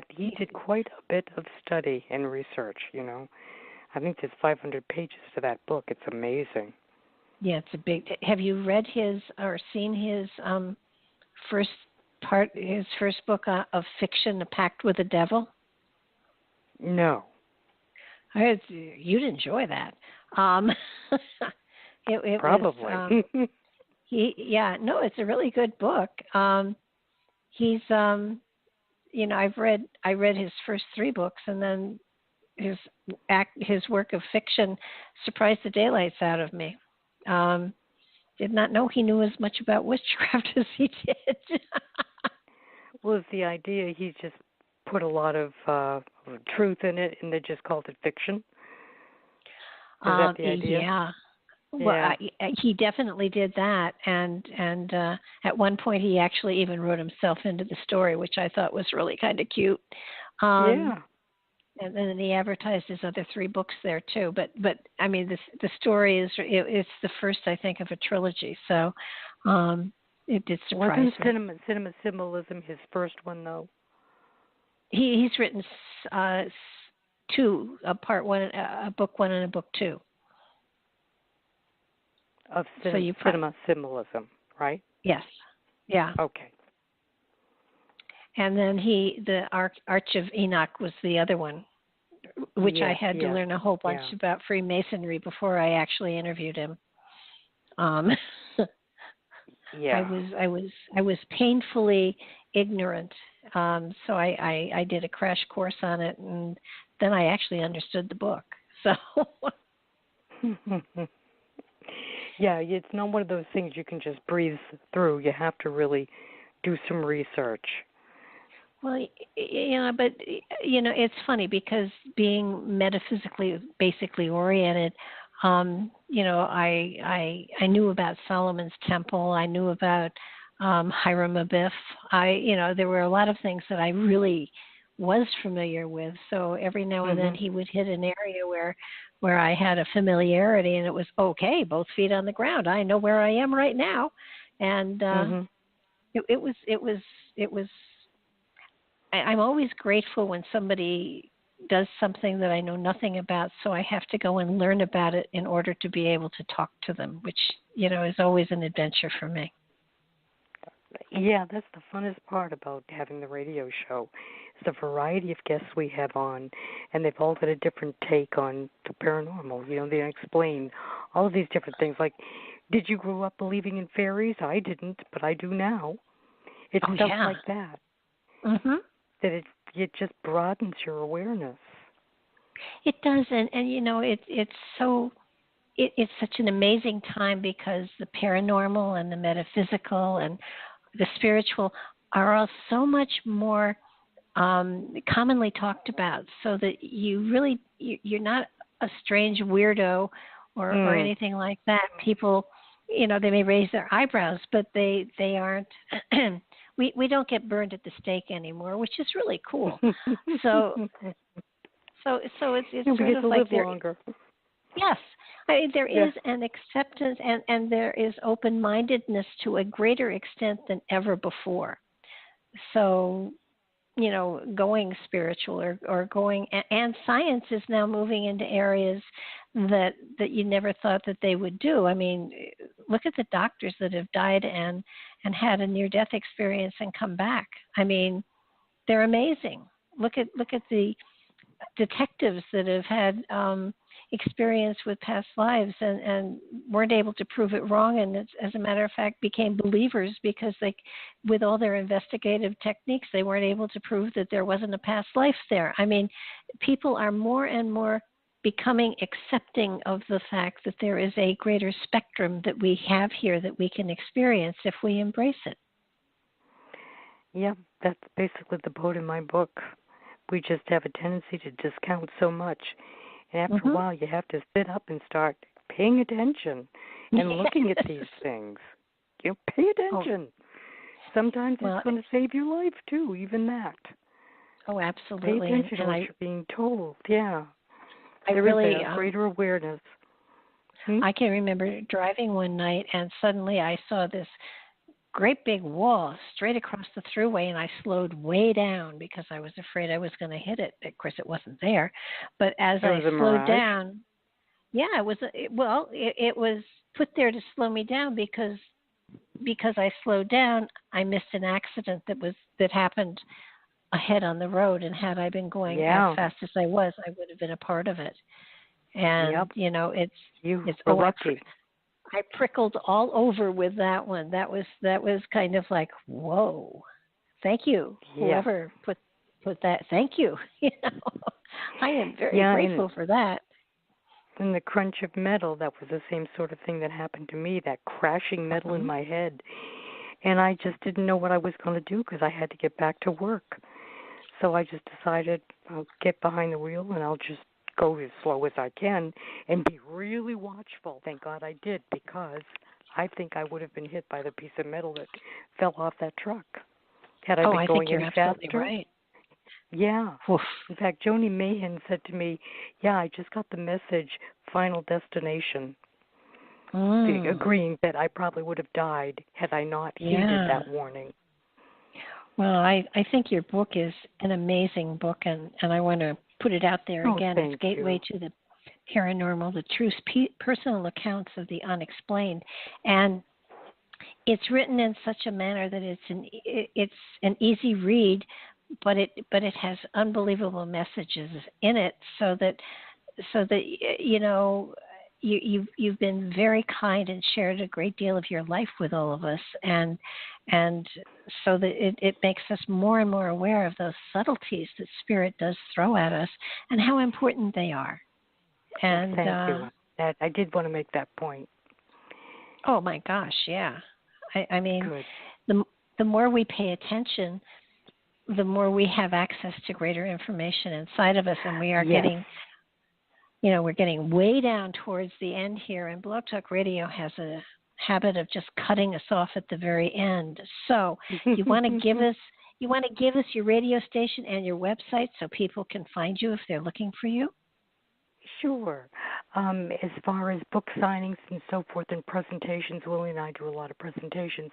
He did quite a bit of study and research, I think there's 500 pages to that book. It's amazing. Yeah, it's a big. Have you read his or seen his first book of fiction, A Pact with the Devil? No. You'd enjoy that. Probably. It's a really good book. He's, I read his first 3 books, and then his work of fiction surprised the daylights out of me. Did not know he knew as much about witchcraft as he did. Well, it's the idea he just put a lot of truth in it, and they just called it fiction. Is that the idea? Yeah. Well, he definitely did that, and at one point he actually even wrote himself into the story, which I thought was really kind of cute. And then he advertised his other 3 books there too. But I mean, the story it's the first, I think, of a trilogy. So it did surprise me. Cinema Symbolism his first one though? He's written 2, a part 1, a book 1, and a book 2. Of cinema symbolism, right? Yes. Yeah. Okay. And then the Arch of Enoch was the other one, which I had to learn a whole bunch about Freemasonry before I actually interviewed him. I was painfully ignorant, so I did a crash course on it, and then I actually understood the book. So. Yeah, it's not one of those things you can just breeze through. You have to really do some research. Well, but it's funny because being metaphysically basically oriented, I knew about Solomon's Temple. I knew about Hiram Abiff. There were a lot of things that I really was familiar with. So every now and then he would hit an area where I had a familiarity, and it was okay, both feet on the ground. I know where I am right now, and it was. I'm always grateful when somebody does something that I know nothing about, so I have to go and learn about it in order to be able to talk to them, which is always an adventure for me. Yeah, that's the funnest part about having the radio show. It's the variety of guests we have on, and they've all got a different take on the paranormal, they explain all of these different things. Like, did you grow up believing in fairies? I didn't, but I do now. It's stuff like that. Mm-hmm. That it just broadens your awareness. It does, and it's such an amazing time because the paranormal and the metaphysical and the spiritual are all so much more commonly talked about, so that you're not a strange weirdo or anything like that. People, they may raise their eyebrows, but they aren't. We don't get burned at the stake anymore, which is really cool. So it's sort of like longer. Yes, there is an acceptance and there is open-mindedness to a greater extent than ever before. So, going spiritual or going, and science is now moving into areas that you never thought that they would do. I mean, look at the doctors that have died and had a near-death experience and come back. I mean, they're amazing. Look at the detectives that have had experience with past lives and weren't able to prove it wrong, and as a matter of fact became believers because with all their investigative techniques, they weren't able to prove that there wasn't a past life there. I mean, people are more and more becoming accepting of the fact that there is a greater spectrum that we have here that we can experience if we embrace it. Yeah, that's basically the quote in my book. We just have a tendency to discount so much. And after a while, you have to sit up and start paying attention and looking at these things. Pay attention. Sometimes it's going to save your life, too, even that. Oh, absolutely. Pay attention to what you're being told. Yeah. There is a greater awareness. I can remember driving one night, and suddenly I saw this great big wall straight across the thruway, and I slowed way down because I was afraid I was going to hit it. Of course, it wasn't there, but as I slowed down, it was put there to slow me down because I slowed down, I missed an accident that happened ahead on the road, and had I been going as fast as I was, I would have been a part of it. And it's lucky. I prickled all over with that one. That was kind of like, whoa. Thank you, whoever put that. Thank you. I am very grateful for that. And the crunch of metal, that was the same sort of thing that happened to me, that crashing metal in my head. And I just didn't know what I was going to do because I had to get back to work. So I just decided I'll get behind the wheel and I'll just go as slow as I can and be really watchful. Thank God I did, because I think I would have been hit by the piece of metal that fell off that truck. Had I been going any faster. I think you're absolutely right. Yeah. Oof. In fact, Joni Mahan said to me, I just got the message, Final Destination, agreeing that I probably would have died had I not heeded that warning. Well, I think your book is an amazing book, and I want to put it out there again. It's Gateway to the Paranormal, the True Personal Accounts of the Unexplained. And it's written in such a manner that it's an easy read, but it has unbelievable messages in it, so that you've been very kind and shared a great deal of your life with all of us, and so that it makes us more and more aware of those subtleties that Spirit does throw at us and how important they are. And thank you. I did want to make that point. Oh my gosh, yeah. I mean, the more we pay attention, the more we have access to greater information inside of us, and we are getting, we're getting way down towards the end here, and Blog Talk Radio has a habit of just cutting us off at the very end. So you want to give us your radio station and your website so people can find you if they're looking for you? Sure. As far as book signings and so forth and presentations, Willie and I do a lot of presentations.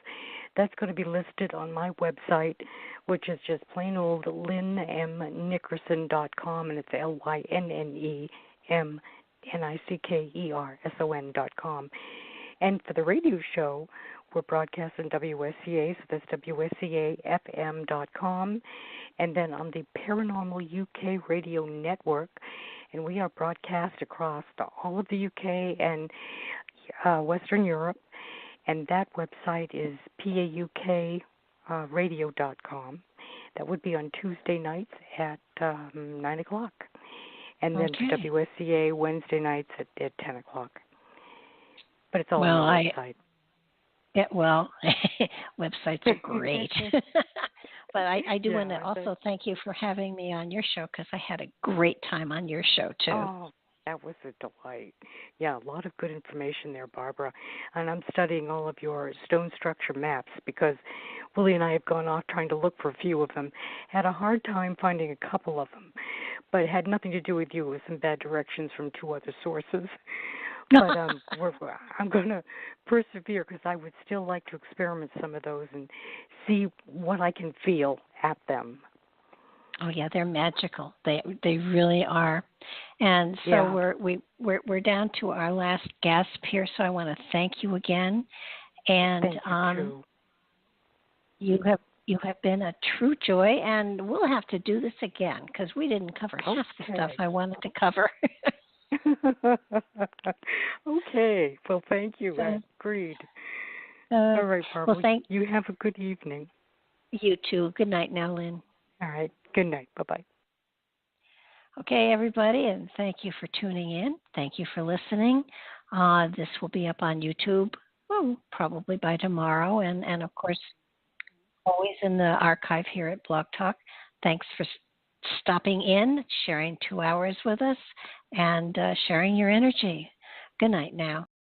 That's going to be listed on my website, which is just plain old LynneMnickerson.com, and it's LynneMnickerson.com. And for the radio show, we're broadcasting WSCA, so that's WSCA FM.com, and then on the Paranormal UK Radio Network. And we are broadcast across all of the UK and Western Europe. And that website is paukradio.com. That would be on Tuesday nights at 9 o'clock. And then for WSCA, Wednesday nights at 10 o'clock. But it's all on the website. Websites are great. But I do want to also thank you for having me on your show, because I had a great time on your show, too. Oh, that was a delight. Yeah, a lot of good information there, Barbara. And I'm studying all of your stone structure maps, because Willie and I have gone off trying to look for a few of them. Had a hard time finding a couple of them, but it had nothing to do with you. It was some bad directions from two other sources. But I'm going to persevere, because I would still like to experiment some of those and see what I can feel at them. Oh yeah, they're magical. They really are. And so we're down to our last gasp here. So I want to thank you again. And you have been a true joy. And we'll have to do this again, because we didn't cover half the stuff I wanted to cover. Okay. Well, thank you. Agreed. All right, Barbara. Well, you have a good evening. You too. Good night now, Lynn. All right. Good night. Bye-bye. Okay, everybody, and thank you for tuning in. Thank you for listening. This will be up on YouTube, probably by tomorrow, and of course, always in the archive here at Blog Talk. Thanks for stopping in, sharing 2 hours with us, and sharing your energy. Good night now.